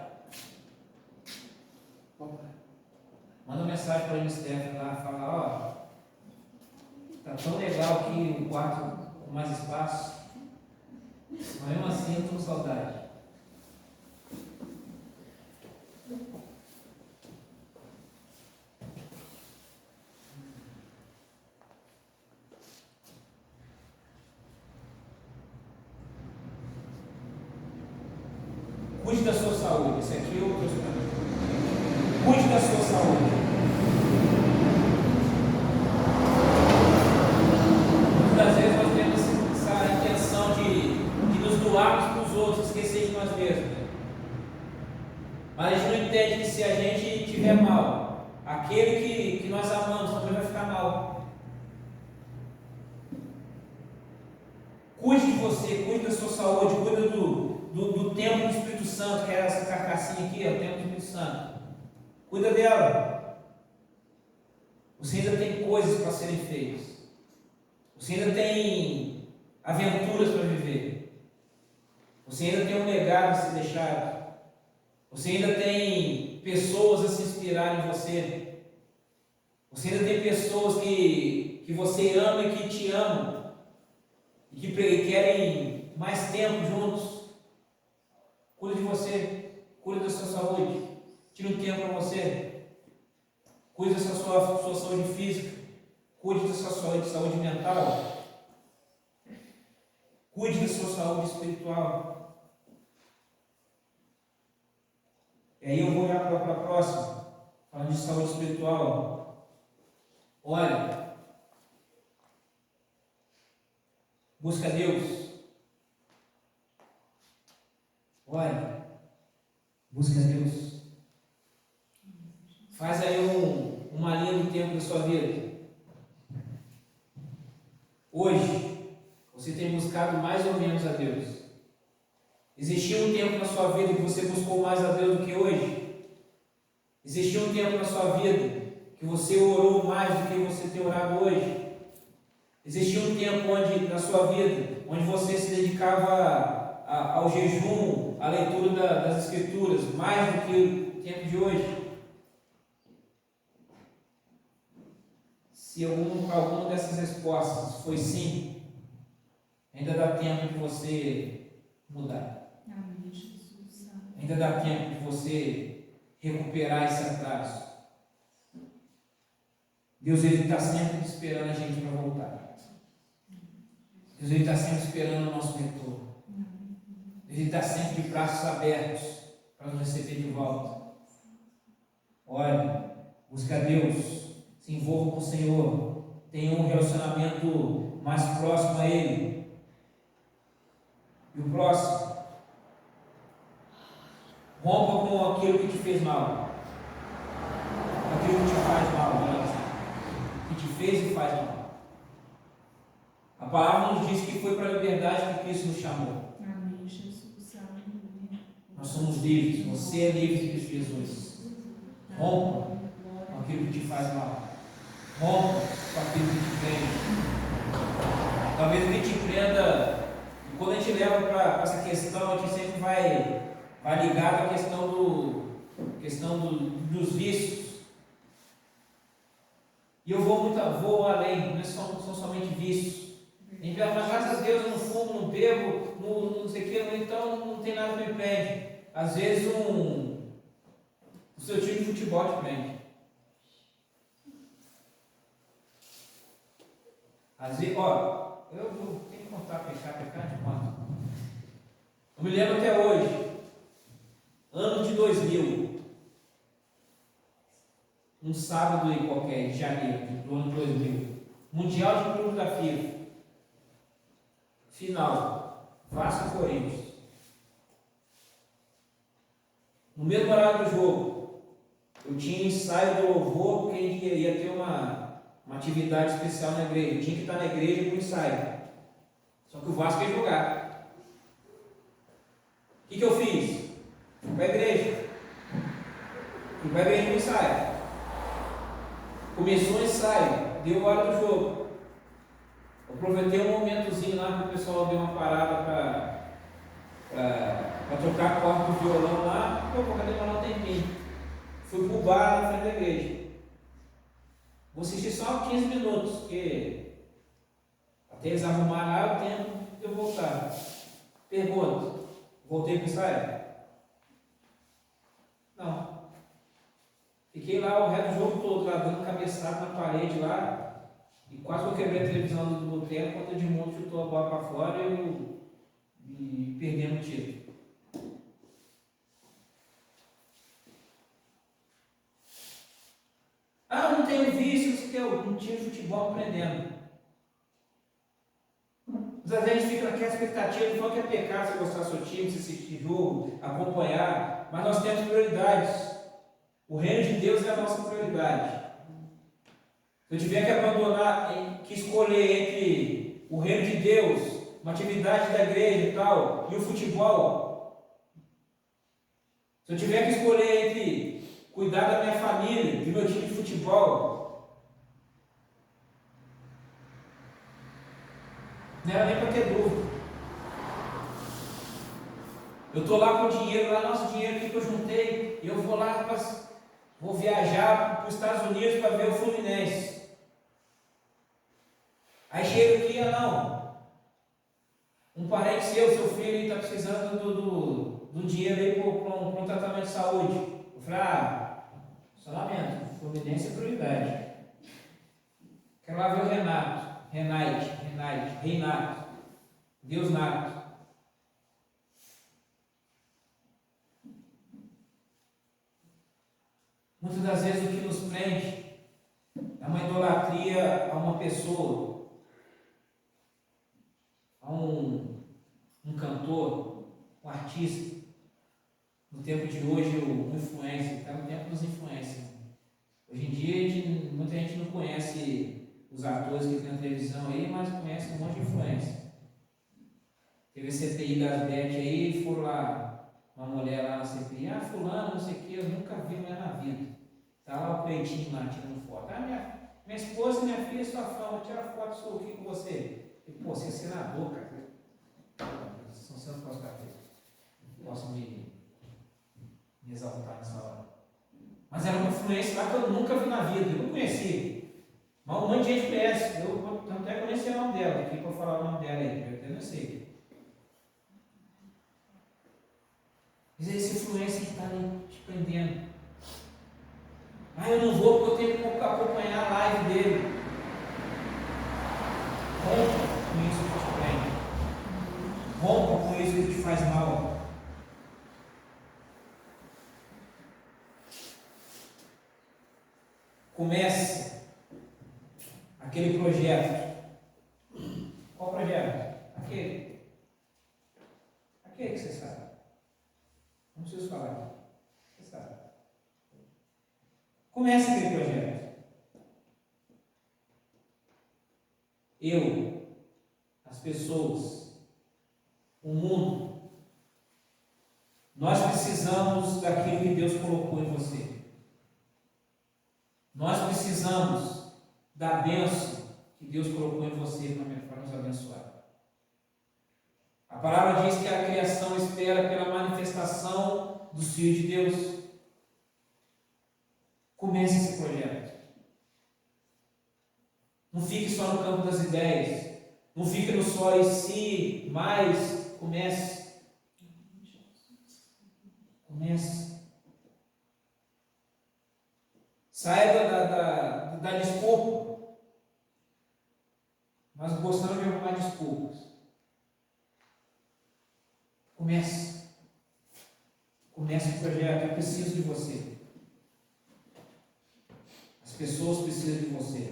Manda uma mensagem para o Steph lá, fala: tá tão legal aqui o quarto com mais espaço, mas mesmo assim eu estou com saudade. Cuide da sua saúde. Esse aqui eu trouxe para mim. Cuide da sua saúde. Muitas vezes nós temos essa intenção de nos doarmos para os outros, esquecer de nós mesmos. Mas a gente não entende que se a gente estiver mal, aquele que nós amamos também vai ficar mal. Cuide de você, cuide da sua saúde, cuide do templo do Espírito Santo, que é essa carcassinha aqui, é o templo do Espírito Santo. Cuida dela. Você ainda tem coisas para serem feitas. Você ainda tem aventuras para viver. Você ainda tem um legado a ser deixado. Você ainda tem pessoas a se inspirar em você. Você ainda tem pessoas que você ama e que te amam. E que querem mais tempo juntos. Cuide de você. Cuide da sua saúde. Tire um tempo para você. Cuide da sua saúde física. Cuide da sua saúde mental. Cuide da sua saúde espiritual. E aí eu vou olhar para a próxima, falando de saúde espiritual. Olha, busca Deus. Olha, busca Deus. Faz aí uma linha do tempo da sua vida. Hoje, você tem buscado mais ou menos a Deus? Existiu um tempo na sua vida que você buscou mais a Deus do que hoje? Existiu um tempo na sua vida que você orou mais do que você tem orado hoje? Existiu um tempo na sua vida onde você se dedicava ao jejum, à leitura das Escrituras, mais do que o tempo de hoje? Se alguma dessas respostas foi sim, ainda dá tempo de você mudar. Amém, Jesus. Ainda dá tempo de você recuperar esse atraso. Deus está sempre esperando a gente para voltar. Deus está sempre esperando o nosso retorno. Ele está sempre de braços abertos para nos receber de volta. Olha, busca Deus. Se envolva com o Senhor, tenha um relacionamento mais próximo a Ele. E o próximo, rompa com aquilo que te fez mal, aquilo que te faz mal, que te fez e faz mal. A palavra nos diz que foi para a liberdade que Cristo nos chamou. Amém, Jesus. Aleluia. Nós somos livres, você é livre de Cristo Jesus. Rompa com aquilo que te faz mal. Rompa com aquilo que te prende. Talvez o que te prenda, e quando a gente leva para essa questão, a gente sempre vai ligado à questão dos vícios. E eu vou além, não são somente vícios. A gente vai falar, graças a Deus eu não fumo, não bebo, não sei o que, então não tem nada que me prende. Às vezes o seu time de futebol te prende. Às vezes, eu tenho que contar pecar de quanto? Eu me lembro até hoje, ano de 2000, um sábado aí qualquer, de janeiro do ano 2000, Mundial de Clube da FIFA, final, Vasco e Corinthians. No mesmo horário do jogo, eu tinha ensaio do louvor, porque a gente ia ter uma atividade especial na igreja. Eu tinha que estar na igreja para o ensaio. Só que o Vasco ia jogar. O que eu fiz? Fui para a igreja. Fui para a igreja para o ensaio. Começou o ensaio, deu a hora do jogo. Eu aproveitei um momentozinho lá que o pessoal deu uma parada para tocar a corda do violão lá. Eu vou demorar um tempinho. Fui para o bar na frente da igreja. Vou assistir só 15 minutos, porque até eles arrumarem lá o tempo de eu voltar. Pergunta: voltei para o ensaio? Não. Fiquei lá o resto do jogo todo, lá dando cabeçada na parede lá, e quase que eu quebrei a televisão do boteco quando o Edmundo chutou a bola para fora e perdemos o título. Não tenho vício, que eu não tinha futebol aprendendo. Às vezes a gente fica naquela expectativa de falar que é pecado você gostar do seu time, você assistir jogo, acompanhar, mas nós temos prioridades. O reino de Deus é a nossa prioridade. Se eu tiver que abandonar, que escolher entre o reino de Deus, uma atividade da igreja e tal, e o futebol, se eu tiver que escolher entre cuidar da minha família, do meu time de futebol, Não era nem para ter dúvida. Eu estou lá com o dinheiro, lá nosso dinheiro aqui que eu juntei, e eu vou lá, vou viajar para os Estados Unidos para ver o Fluminense. Aí chega aqui, não. Um parente seu filho está precisando do dinheiro aí para um tratamento de saúde. Eu falei, só lamento, o Fluminense é prioridade. Quero lá ver o Renato, Deus nato. Muitas das vezes o que nos prende é uma idolatria a uma pessoa, a um cantor, um artista. No tempo de hoje, o influencer, está no tempo dos influencers. Hoje em dia, muita gente não conhece os atores que tem na televisão aí, mas conhece um monte de influencer. Teve a CPI das Bet aí, foram lá, uma mulher lá na CPI, fulano, não sei o que, eu nunca vi mais na vida. Está lá o peitinho lá, tirando foto. Minha esposa e minha filha, sua fama, tira foto sua aqui com você. E, você é senador, cara. Você não pode ficar feio. Posso me exaltar nessa hora. Mas era uma influência lá que eu nunca vi na vida, eu não conhecia. Mas um monte de gente conhece. Eu até conheci o nome dela, aqui para falar o nome dela aí, eu até não sei. Mas é esse influência que está ali te prendendo. Eu não vou porque eu tenho que acompanhar a live dele. Rompa com isso que te prende. Rompa com isso que te faz mal. Comece aquele projeto. Qual projeto? Aquele que você sabe. Não preciso falar. Você sabe. Comece aquele projeto. As pessoas, o mundo, nós precisamos daquilo que Deus colocou em você. Nós precisamos da bênção que Deus colocou em você para nos abençoar. A palavra diz que a criação espera pela manifestação dos filhos de Deus. Comece esse projeto. Não fique só no campo das ideias. Não fique no só e se, mas comece. Comece. Saia da desculpa. Mas gostando de arrumar desculpas. Comece. Comece o projeto. Eu preciso de você. As pessoas precisam de você.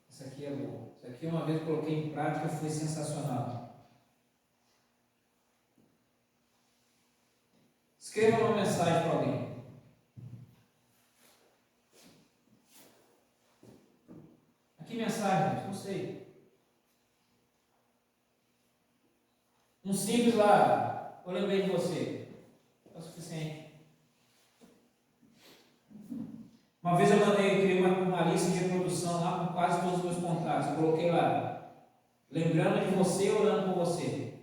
Isso aqui é bom. Isso aqui uma vez eu coloquei em prática, foi sensacional. Escreva uma mensagem para alguém. Que mensagem? Não sei. Um simples lá, eu lembrei de você. É o suficiente. Uma vez eu criei uma lista de reprodução lá com quase todos os meus contatos. Eu coloquei lá, lembrando de você, orando por você.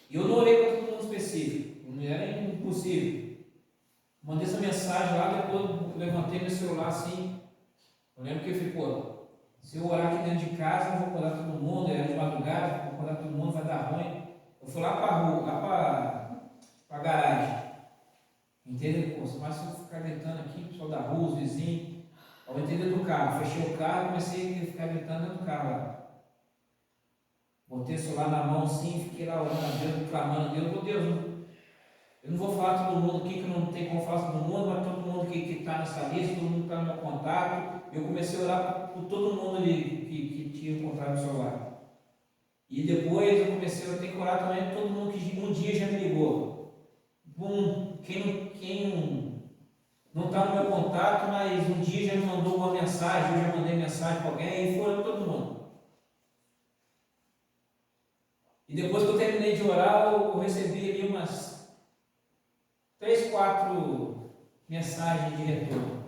E eu não orei para todo mundo específico. Não era impossível. Mandei essa mensagem lá, depois levantei meu celular assim. Eu lembro que eu falei, se eu orar aqui dentro de casa, eu vou acordar todo mundo, era de madrugada, vou acordar todo mundo, vai dar ruim. Eu fui lá para a rua, lá para a garagem. Entendeu? Mas se eu ficar gritando aqui, o pessoal da rua, os vizinhos, eu entrei dentro do carro, fechei o carro e comecei a ficar gritando dentro do carro lá. Botei o celular na mão assim, fiquei lá orando a Deus, clamando a Deus, meu Deus, eu não vou falar todo mundo aqui, que não tem como falar todo mundo, mas todo mundo que está nessa lista, todo mundo que está no meu contato. Eu comecei a orar por todo mundo ali que tinha encontrado no celular. E depois eu comecei a ter que orar também por todo mundo que um dia já me ligou. Quem não está no meu contato, mas um dia já me mandou uma mensagem, eu já mandei mensagem para alguém, e foi orando todo mundo. E depois que eu terminei de orar, eu recebi ali umas 3, 4 mensagens de retorno.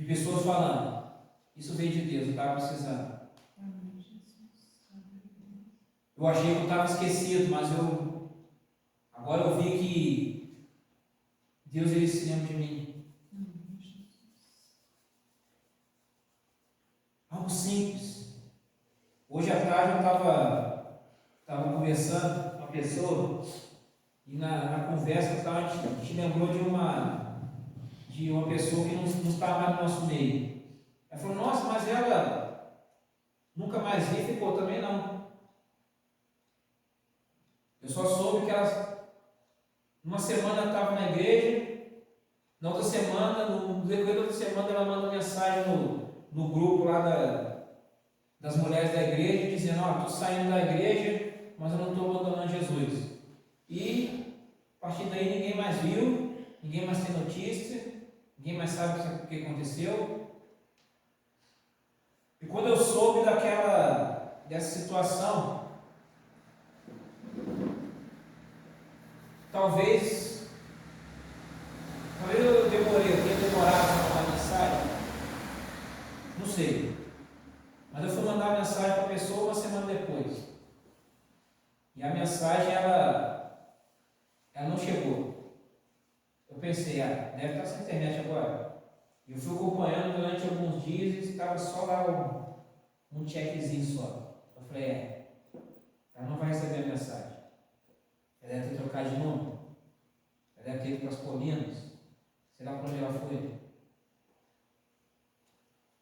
de pessoas falando, isso veio de Deus, eu estava precisando. Amém, Jesus. Eu achei que eu estava esquecido, mas agora eu vi que Deus ele se lembra de mim. Amém, Jesus. Algo simples. Hoje à tarde eu estava conversando com uma pessoa e na conversa a gente lembrou de uma pessoa que não está mais no nosso meio. Ela falou, nossa, mas ela nunca mais vi, ficou também não. Eu só soube que ela, uma semana estava na igreja, na outra semana, no decorrer da outra semana, ela mandou mensagem no grupo lá das mulheres da igreja, dizendo, estou saindo da igreja, mas eu não estou abandonando Jesus. E a partir daí ninguém mais viu, ninguém mais tem notícia, ninguém mais sabe o que aconteceu. E quando eu soube dessa situação, talvez eu tenha demorado para mandar mensagem, não sei. Mas eu fui mandar mensagem para a pessoa uma semana depois. E a mensagem, ela não chegou. Eu pensei, deve estar sem internet agora. E eu fui acompanhando durante alguns dias e estava só lá um checkzinho só. Eu falei, ela não vai receber a mensagem. Ela deve ter trocado de número. Ela deve ter ido para as colinas. Sei lá para onde ela foi.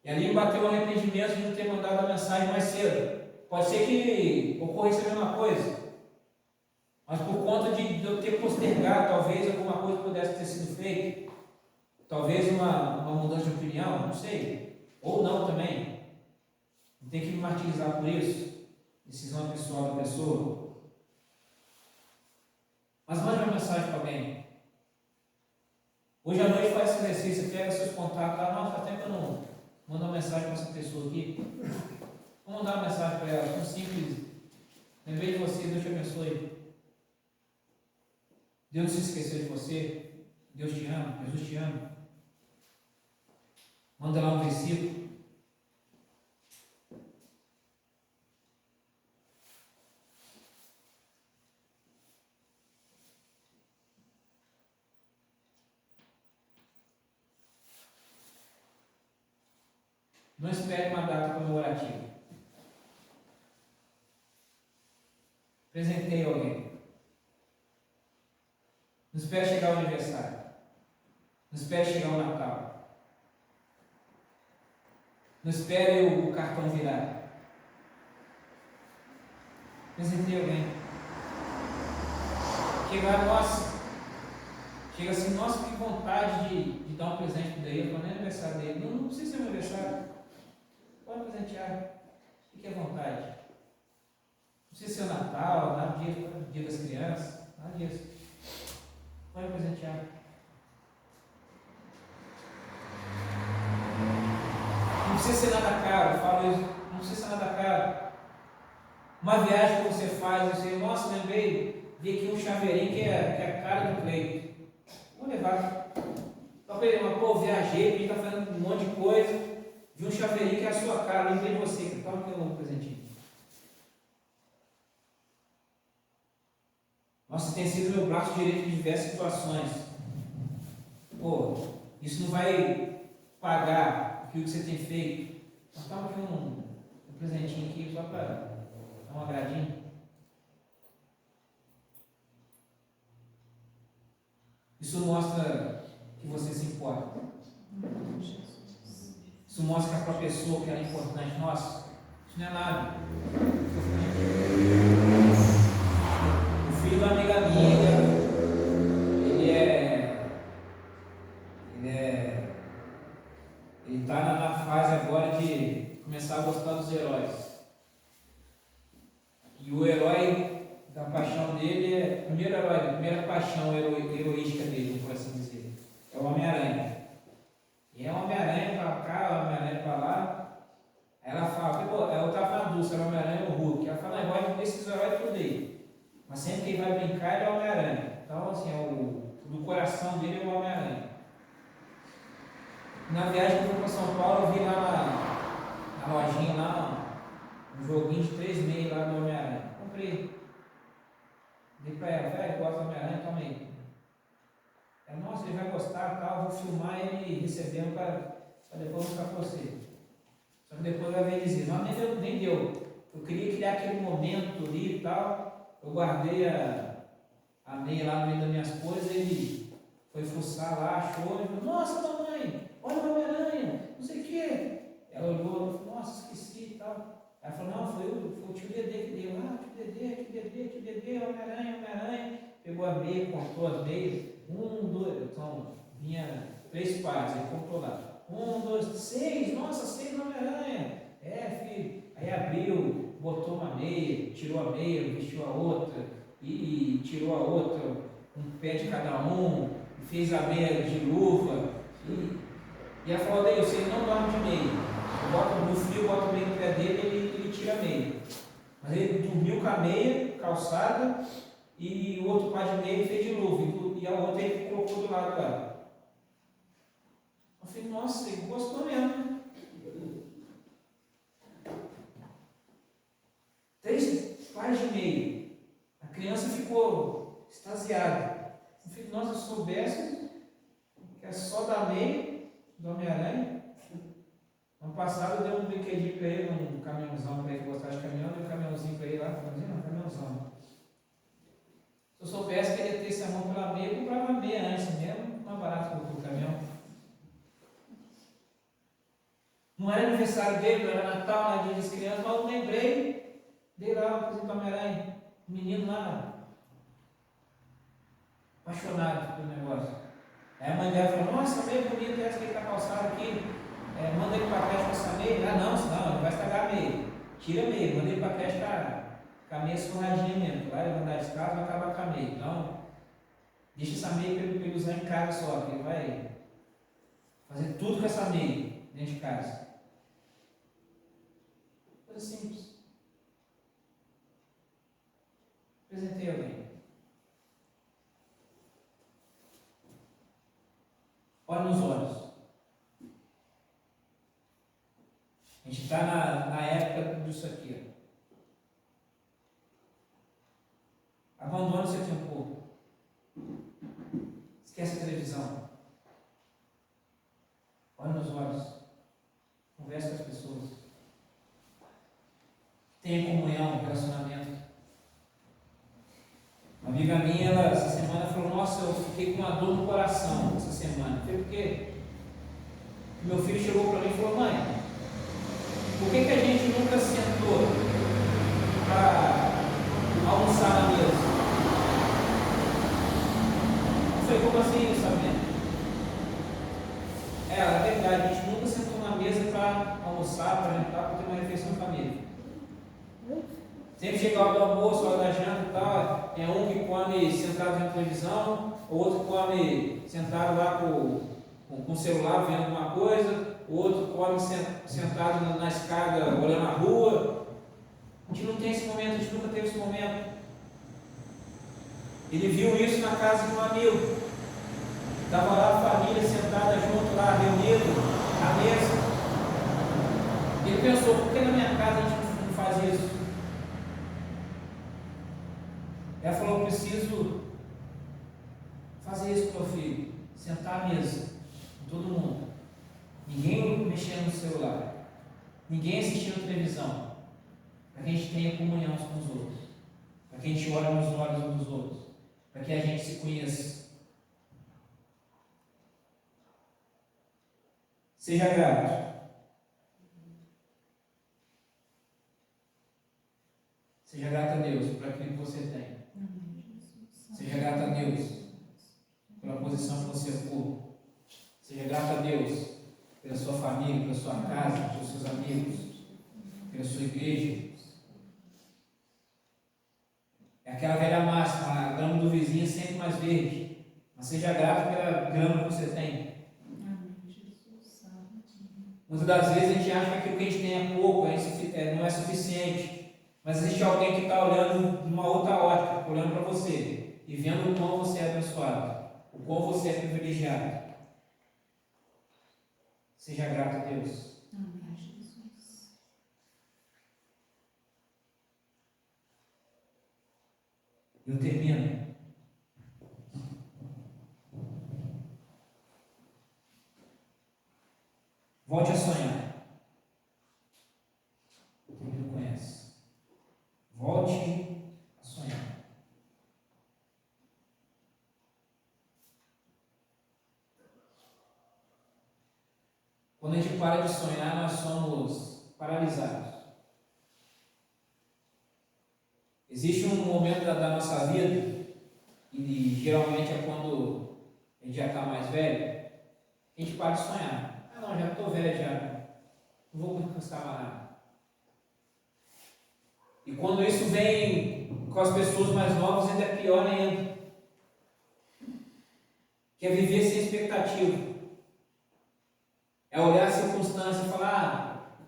E ali me bateu o arrependimento de não ter mandado a mensagem mais cedo. Pode ser que ocorresse a mesma coisa. Mas por conta de eu ter postergado, talvez alguma coisa pudesse ter sido feita. Talvez uma mudança de opinião, não sei. Ou não também. Não tem que me martirizar por isso. Decisão pessoal da pessoa. Mas mande uma mensagem para alguém. Hoje à noite faz esse exercício, pega seus contatos. Nossa, faz tempo que eu não mando uma mensagem para essa pessoa aqui. Vamos mandar uma mensagem para ela, tão simples. Lembrei de você, Deus te abençoe. Deus não se esqueceu de você. Deus te ama, Jesus te ama. Manda lá um versículo. Não espere uma data comemorativa. Presenteie alguém. Não espere chegar o aniversário. Não espere chegar o Natal. Não espere o cartão virar. Presenteie alguém. Chega assim, nossa, que vontade de dar um presente para ele, não é aniversário dele. Não precisa ser meu aniversário. Pode presentear. Fique à vontade. Não precisa ser o Natal, nada dia das crianças, nada disso. Pode presentear. Não precisa ser nada caro, eu falo isso. Não precisa ser nada caro. Uma viagem que você faz, você, nossa, lembrei, vi aqui um chaveirinho que é a cara do Cleito. Vou levar. Pô, viajei, a gente está fazendo um monte de coisa. Vi um chaveirinho que é a sua cara, lembrei de você, toma aqui um presentinho. Nossa, tem sido meu braço direito em diversas situações. Pô, isso não vai pagar aquilo que você tem feito. Mas toma aqui um presentinho aqui só para dar um agradinho. Isso mostra que você se importa. Isso mostra para a pessoa que ela é importante. Nossa, isso não é nada. O filho da amiga minha, ele está na fase agora de começar a gostar dos heróis. E o herói da paixão dele o primeiro herói, a primeira paixão heroística dele, por assim dizer, é o Homem-Aranha. E é o Homem-Aranha para cá, o Homem-Aranha para lá. Aí ela fala, eu estava na dúvida, era o Homem-Aranha ou o Hulk. Ela fala, herói desses heróis tudo aí. Mas sempre que ele vai brincar, ele é o Homem-Aranha. Então, assim, do coração dele é o Homem-Aranha. Na viagem que eu fui para São Paulo, eu vi lá na lojinha, lá, um joguinho de 3,5 lá do Homem-Aranha. Comprei. Dei para ela, velho, gosta do Homem-Aranha, toma aí. Ela, nossa, ele vai gostar, tal, vou filmar ele recebendo para depois mostrar para você. Só que depois vai ver dizer, não, nem deu. Eu queria criar aquele momento ali e tal. Eu guardei a meia lá no meio das minhas coisas, ele foi fuçar lá, achou, ele falou, nossa mamãe, olha o Homem-Aranha, não sei o quê. Ela olhou e falou, nossa, esqueci e tal. Ela falou, não, foi o tio Dedê que deu. Ah, tio Dedê, Homem-Aranha. Pegou a meia, cortou as meias. 1, 2, então, vinha 3 pares, ele contou lá. 1, 2, 6, nossa, 6 Homem-Aranha. É, filho. Aí abriu, botou uma meia, tirou a meia, vestiu a outra, e tirou a outra, um pé de cada um, e fez a meia de luva. E ela falou, Deus, ele não dorme de meia. Eu boto no frio, boto o meio no pé dele e ele tira a meia. Mas ele dormiu com a meia, calçada, e o outro par de meia ele fez de luva, e a outra ele colocou do lado lá. Eu falei, nossa, ele gostou mesmo. 3 pares de meia. A criança ficou extasiada. Eu falei, nossa, se eu soubesse que é só da meia do Homem-Aranha. Ano passado eu dei um brinquedinho para ele, um caminhãozão para ele gostar de caminhão, dei um caminhãozinho para ele lá, caminhãozão. Se eu soubesse que ele ia ter esse amor pela meia, eu comprava meia antes mesmo, mais barato que o caminhão. Não era aniversário dele, não era Natal, não era dia das crianças, mas eu lembrei, dei lá um presente para o Homem-Aranha, um menino lá, apaixonado pelo negócio. Aí a mãe dela falou, nossa, meia bonita essa que ele está calçado aqui, manda ele para a creche com essa meia. Ah não, senão ele vai estragar a meia. Tira a meia, manda ele para a creche com a meia surradinha mesmo, lá ele vai andar descalço, vai acabar com a meia. Então, deixa essa meia para ele usar em casa só, que ele vai fazer tudo com essa meia dentro de casa. Coisa simples. Apresentei alguém. Olha nos olhos. A gente está na época disso aqui. Ó. Abandona isso aqui um pouco. Esquece a televisão. Olha nos olhos. Conversa com as pessoas. Tenha comunhão, relacionamento. Uma amiga minha, ela, essa semana, falou, nossa, eu fiquei com uma dor no coração essa semana. Foi porque meu filho chegou para mim e falou, mãe, por que a gente nunca sentou para almoçar na mesa? Eu falei, como assim, sabendo? É verdade, a gente nunca sentou na mesa para almoçar, para jantar, para ter uma refeição em família. Sempre chega a hora do almoço, a hora da janta e tal, é um que come sentado na televisão, o outro come sentado lá com o celular vendo alguma coisa, o outro come sentado na escada olhando a rua. A gente não tem esse momento, a gente nunca teve esse momento. Ele viu isso na casa de um amigo. Estava lá a família sentada junto lá, reunido, à mesa. Ele pensou, por que na minha casa a gente não faz isso? Ela falou, eu preciso fazer isso com o meu filho, sentar à mesa, com todo mundo, ninguém mexendo no celular, ninguém assistindo televisão, para que a gente tenha comunhão uns com os outros, para que a gente olhe nos olhos uns dos outros, para que a gente se conheça. Seja grato. Seja grato a Deus por aquilo que você tem. Seja grato a Deus pela posição que você ocupa. Seja grato a Deus pela sua família, pela sua casa, pelos seus amigos, pela sua igreja. É aquela velha máxima, a grama do vizinho é sempre mais verde. Mas seja grato pela grama que você tem. Muitas das vezes a gente acha que aquilo que a gente tem é pouco, não é suficiente. Mas existe alguém que está olhando numa outra ótica, olhando para você e vendo o quão você é abençoado, o quão você é privilegiado. Seja grato a Deus. Amém, Jesus. Eu termino. Volte a sonhar. Quem me conhece. Volte a sonhar. Quando a gente para de sonhar, nós somos paralisados. Existe um momento da nossa vida, e geralmente é quando a gente já está mais velho, a gente para de sonhar. Ah não, já estou velho, já não vou conquistar mais nada. E quando isso vem com as pessoas mais novas, ainda é pior ainda. Que é viver sem expectativa. É olhar a circunstância e falar,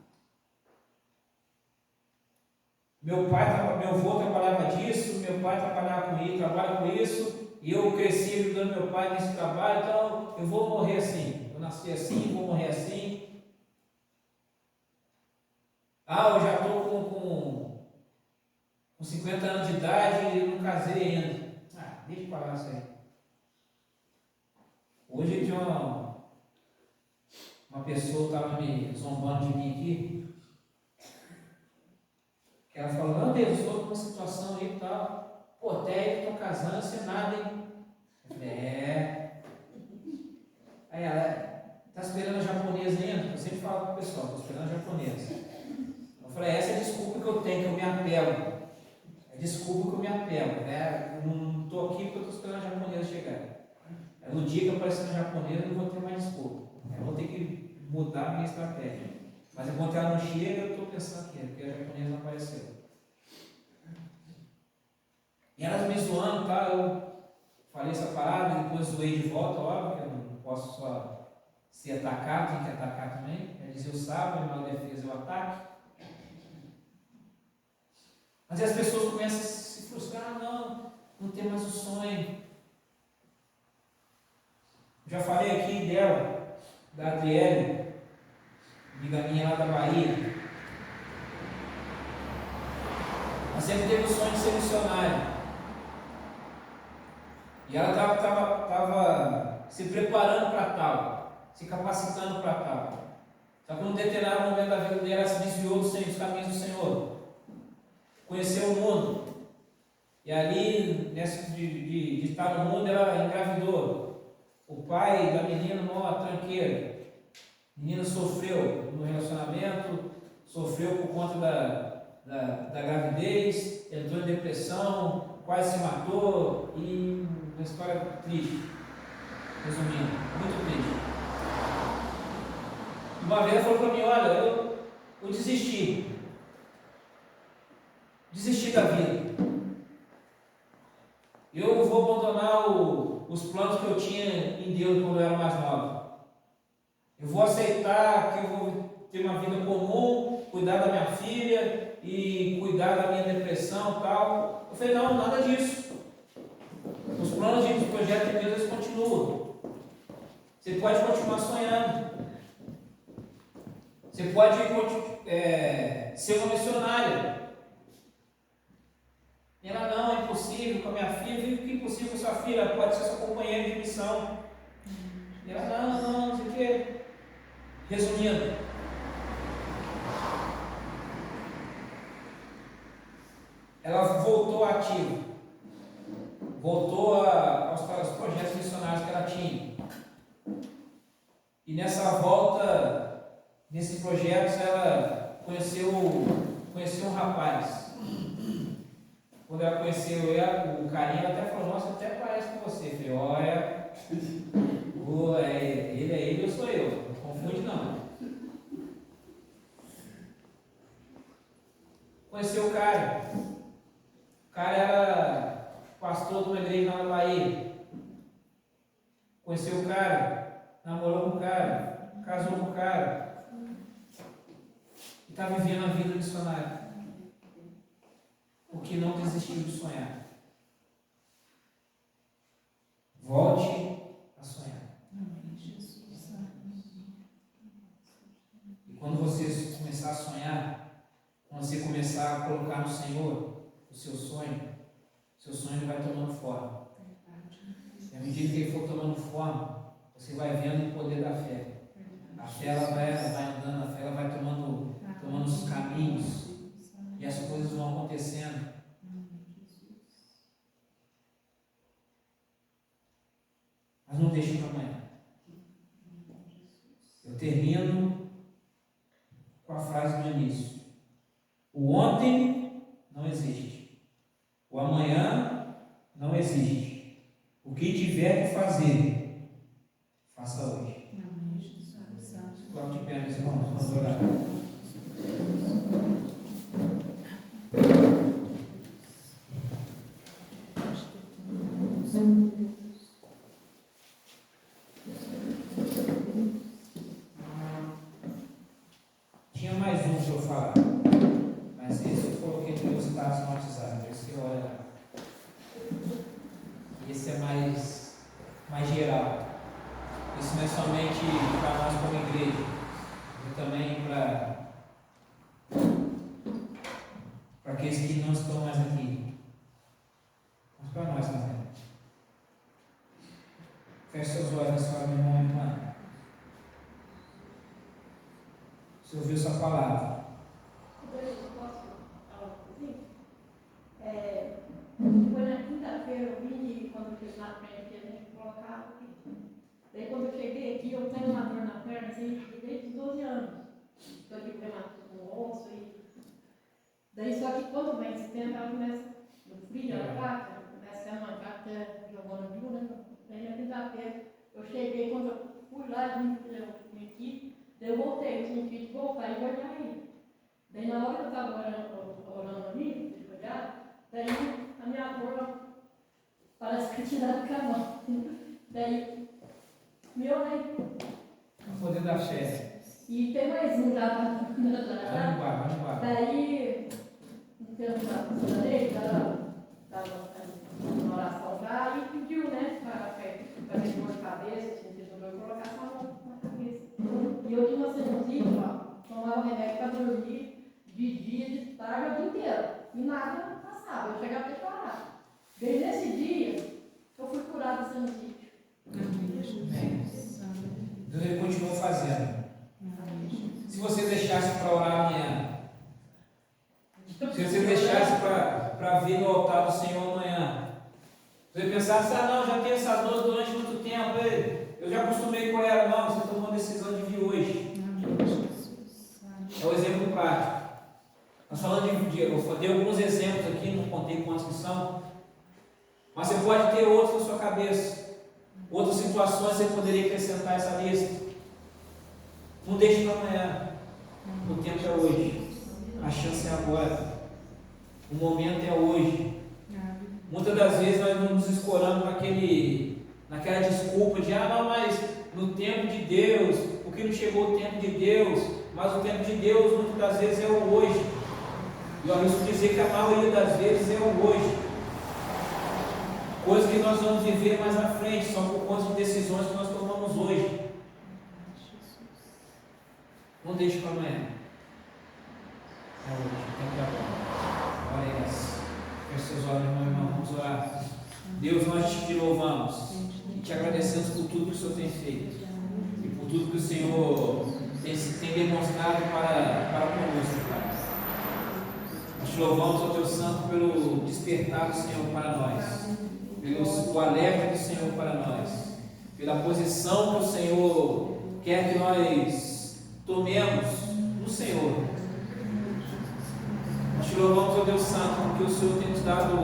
meu avô trabalhava disso, meu pai trabalha com isso, e eu cresci ajudando meu pai nesse trabalho, então eu vou morrer assim. Eu nasci assim, vou morrer assim. Eu já estou com 50 anos de idade e não casei ainda. Deixa eu falar isso aí. Hoje tinha uma pessoa estava me zombando de mim aqui, que ela falou, não, Deus, eu estou numa situação aí e tal, pô, até aí que estou casando sem nada, hein? Eu falei, Aí ela, está esperando a japonesa ainda? Eu sempre falo para o pessoal, estou esperando a japonesa. Eu falei, essa é a desculpa que eu tenho, que eu me apego. É desculpa que eu me apego, né? Eu não estou aqui porque eu estou esperando a japonesa chegar. No dia que eu aparecer na japonesa, eu não vou ter mais desculpa. Eu vou ter que mudar a minha estratégia. Mas enquanto ela não chega, eu estou pensando aqui, porque a japonesa não apareceu. E elas me zoando, tá? Eu falei essa parada, depois zoei de volta, óbvio que eu não posso só ser atacado, tem que atacar também. Quer dizer, eu sábio, em uma defesa eu ataque. Mas aí as pessoas começam a se frustrar, não tem mais o sonho. Já falei aqui dela, da Adriele, amiga minha lá da Bahia. Ela sempre teve o sonho de ser missionária. E ela estava se preparando para tal, se capacitando para tal. Só que num determinado momento da vida dela, ela se desviou dos caminhos do Senhor. Conheceu o mundo. E ali, nessa de estar no mundo, ela engravidou. O pai da menina, tranqueiro. A menina sofreu no relacionamento, sofreu por conta da gravidez, entrou em depressão, quase se matou, e uma história triste. Resumindo, muito triste. Uma vez ela falou para mim, olha, eu desisti. Desisti da vida. Eu vou abandonar os planos que eu tinha em Deus quando eu era mais nova. Eu vou aceitar que eu vou ter uma vida comum, cuidar da minha filha e cuidar da minha depressão e tal. Eu falei, não, nada disso. Os planos e os projetos de Deus continuam. Você pode continuar sonhando. Você pode ser uma missionária. E ela, não, é impossível com a minha filha. Eu digo que é impossível com a sua filha, ela pode ser sua companheira de missão. E ela, não sei o quê. Resumindo, ela voltou ativa, voltou aos projetos missionários que ela tinha. E nessa volta, nesses projetos, ela conheceu um rapaz. Quando ela conheceu o carinha, ela até falou, nossa, até parece com você. Eu falei, olha, ele é ele, eu sou eu. Não confunde não. Conheceu o cara. O cara era pastor de uma igreja lá na Bahia. Conheceu o cara, namorou com o cara, casou com o cara. E está vivendo a vida missionária. Porque não desistiu de sonhar. Volte a sonhar. Amém, Jesus. você começar a colocar no Senhor o seu sonho ele vai tomando forma. E à medida que ele for tomando forma, você vai vendo o poder da fé. A fé ela vai andando, a fé ela vai tomando os caminhos e as coisas vão acontecendo. Mas não deixe para amanhã. Eu termino com a frase do início. O ontem não existe. O amanhã não existe. O que tiver que fazer, faça hoje. Coloque de pé, meus irmãos, vamos orar. Tinha mais um que eu falar, mas esse eu coloquei no meu status no WhatsApp, esse que eu olho lá. Esse é mais geral. Isso não é somente para nós como igreja, mas também para aqueles que não estão mais aqui. Mas para nós também. Feche seus olhos nessa hora, meu irmão e irmã. Você ouviu essa palavra? Foi na quinta-feira, eu vim quando eu fiz na frente, a gente colocava aqui. Daí quando eu cheguei aqui, eu tenho uma dor na perna, assim, desde os 12 anos. Estou aqui prematuro com osso e... Daí só que quando vem esse tempo, ela começa, no frio, ela fraca, começa a mancar, até jogando viu, né? Daí na quinta-feira, eu cheguei, quando eu fui lá, eu vim aqui, daí eu voltei, eu senti de voltar e olhar aí. Daí na hora que eu estava orando ali, de olhar, daí a minha dor parece que tiraram com a mão. Daí, me olhei. O poder da fé. E tem mais um já para Vamos embora. Daí, no tempo da piscina dele, ela estava na oração já e pediu, né, para ter dor de cabeça, sentir dor, colocar a mão na cabeça. E eu tinha uma sinusite, tomava remédio para dormir de dia, de tarde, o dia inteiro. E nada passava, eu chegava até a chorar. Desde esse dia, eu fui curada da sinusite. Deus ele continua fazendo. Se você deixasse para orar amanhã, se você deixasse para vir no altar do Senhor amanhã, se você pensasse, não, já tenho essa dor durante muito tempo, eu já acostumei com ela, não, você tomou a decisão de vir hoje. É o exemplo prático. Nós falando eu dei alguns exemplos aqui, não contei quantos que são, mas você pode ter outros na sua cabeça, outras situações você poderia acrescentar essa lista. Não deixe para amanhã. O tempo é hoje. A chance é agora. O momento é hoje. Muitas das vezes nós nos escoramos naquela desculpa de não, mas no tempo de Deus, porque não chegou o tempo de Deus, mas o tempo de Deus muitas das vezes é o hoje. E eu arrisco dizer que a maioria das vezes é o hoje. Coisas que nós vamos viver mais à frente, são por conta de decisões que nós tomamos hoje. Não deixe para amanhã. É hoje, o tempo da bola. Olha essa. Feche seus olhos, meu irmão, vamos orar. Deus, nós te louvamos e te agradecemos por tudo que o Senhor tem feito e por tudo que o Senhor tem demonstrado para conosco, Pai. Nós te louvamos, ó Teu Santo, pelo despertar do Senhor para nós, pelo alerta do Senhor para nós, pela posição que o Senhor quer que nós tomemos no Senhor. Nós te louvamos, ó Deus Santo, porque o Senhor tem nos dado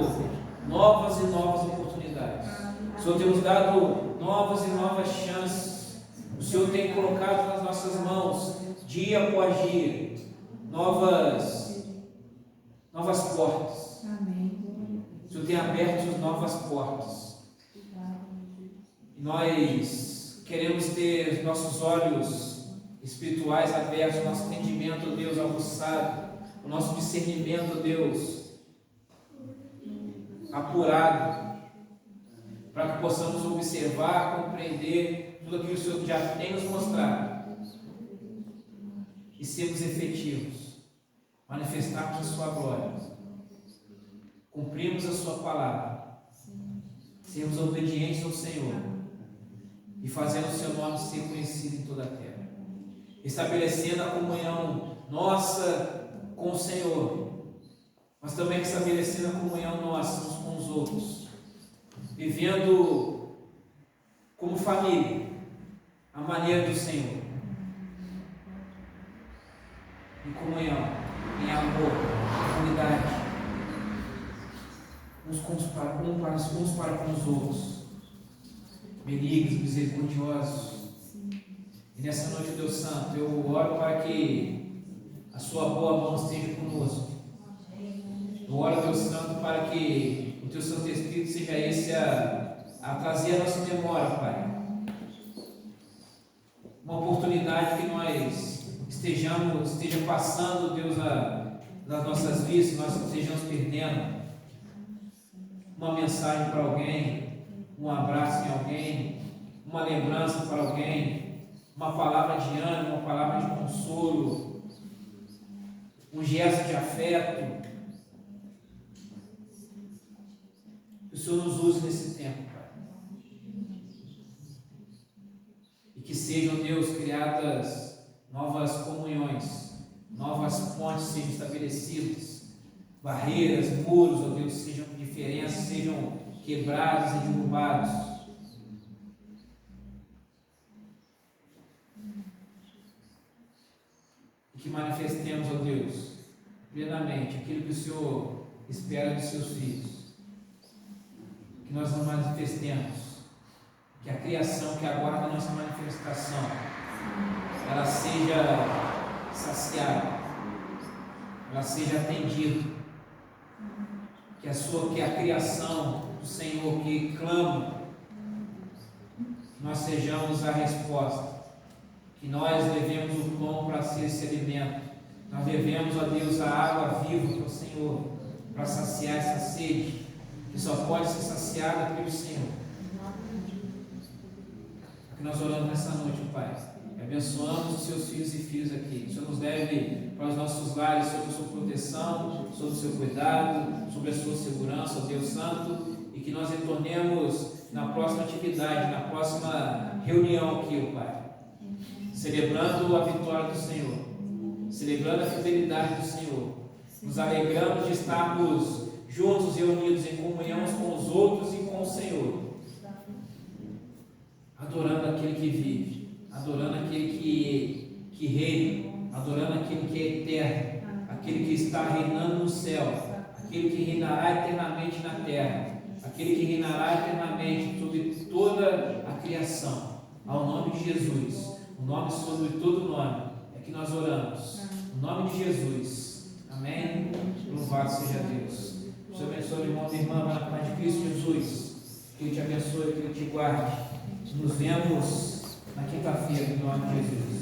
novas e novas oportunidades. O Senhor tem nos dado novas e novas chances. O Senhor tem colocado nas nossas mãos, dia após dia, novas portas. O Senhor tem aberto novas portas. E nós queremos ter os nossos olhos espirituais abertos, nosso entendimento, Deus, aguçado, o nosso discernimento, Deus, apurado, para que possamos observar, compreender tudo aquilo que o Senhor já tem nos mostrado e sermos efetivos. manifestarmos a sua glória, cumprirmos a sua palavra, sermos obedientes ao Senhor e fazendo o seu nome ser conhecido em toda a terra, estabelecendo a comunhão nossa com o Senhor, mas também estabelecendo a comunhão nossa uns com os outros, vivendo como família a maneira do Senhor, em comunhão, em amor, em unidade, uns para com os outros, benignos, misericordiosos. E nessa noite, Deus Santo, eu oro para que a sua boa mão esteja conosco. Eu oro, Deus Santo, para que o teu Santo Espírito seja esse a trazer a nossa memória, Pai, uma oportunidade que nós esteja passando, Deus, nas nossas vidas, que nós estejamos perdendo uma mensagem para alguém, um abraço em alguém, uma lembrança para alguém, uma palavra de ânimo, uma palavra de consolo, um gesto de afeto. Que o Senhor nos use nesse tempo, Pai. E que sejam, Deus, criadas novas comunhões, novas pontes sejam estabelecidas, barreiras, muros, ó Deus, sejam diferenças, sejam quebrados e derrubados. E que manifestemos, ó Deus, plenamente aquilo que o Senhor espera dos seus filhos. Que nós não manifestemos, que a criação que aguarda a nossa manifestação, ela seja saciada, ela seja atendida, que a criação do Senhor que clama, nós sejamos a resposta, que nós levemos o pão para ser esse alimento, nós levemos, ó Deus, a água viva para o Senhor, para saciar essa sede, que só pode ser saciada pelo Senhor. É que nós oramos nessa noite, Pai, e abençoamos os seus filhos e filhas aqui. O Senhor nos leve para os nossos lares sob a sua proteção, sob o seu cuidado, sobre a sua segurança, ó Deus Santo, e que nós retornemos na próxima atividade, na próxima reunião aqui, ó Pai, celebrando a vitória do Senhor, celebrando a fidelidade do Senhor, nos alegramos de estarmos juntos e unidos em comunhão uns com os outros e com o Senhor, adorando aquele que vive, adorando aquele que reina, adorando aquele que é eterno, aquele que está reinando no céu, aquele que reinará eternamente na terra, aquele que reinará eternamente sobre toda a criação. Ao nome de Jesus, o nome sobre todo nome, é que nós oramos. No nome de Jesus. Amém? Louvado seja Deus. Deus abençoe, irmão e irmã, na paz de Cristo Jesus. Que Ele te abençoe, que Ele te guarde. Nos vemos na quinta-feira, em nome de Jesus.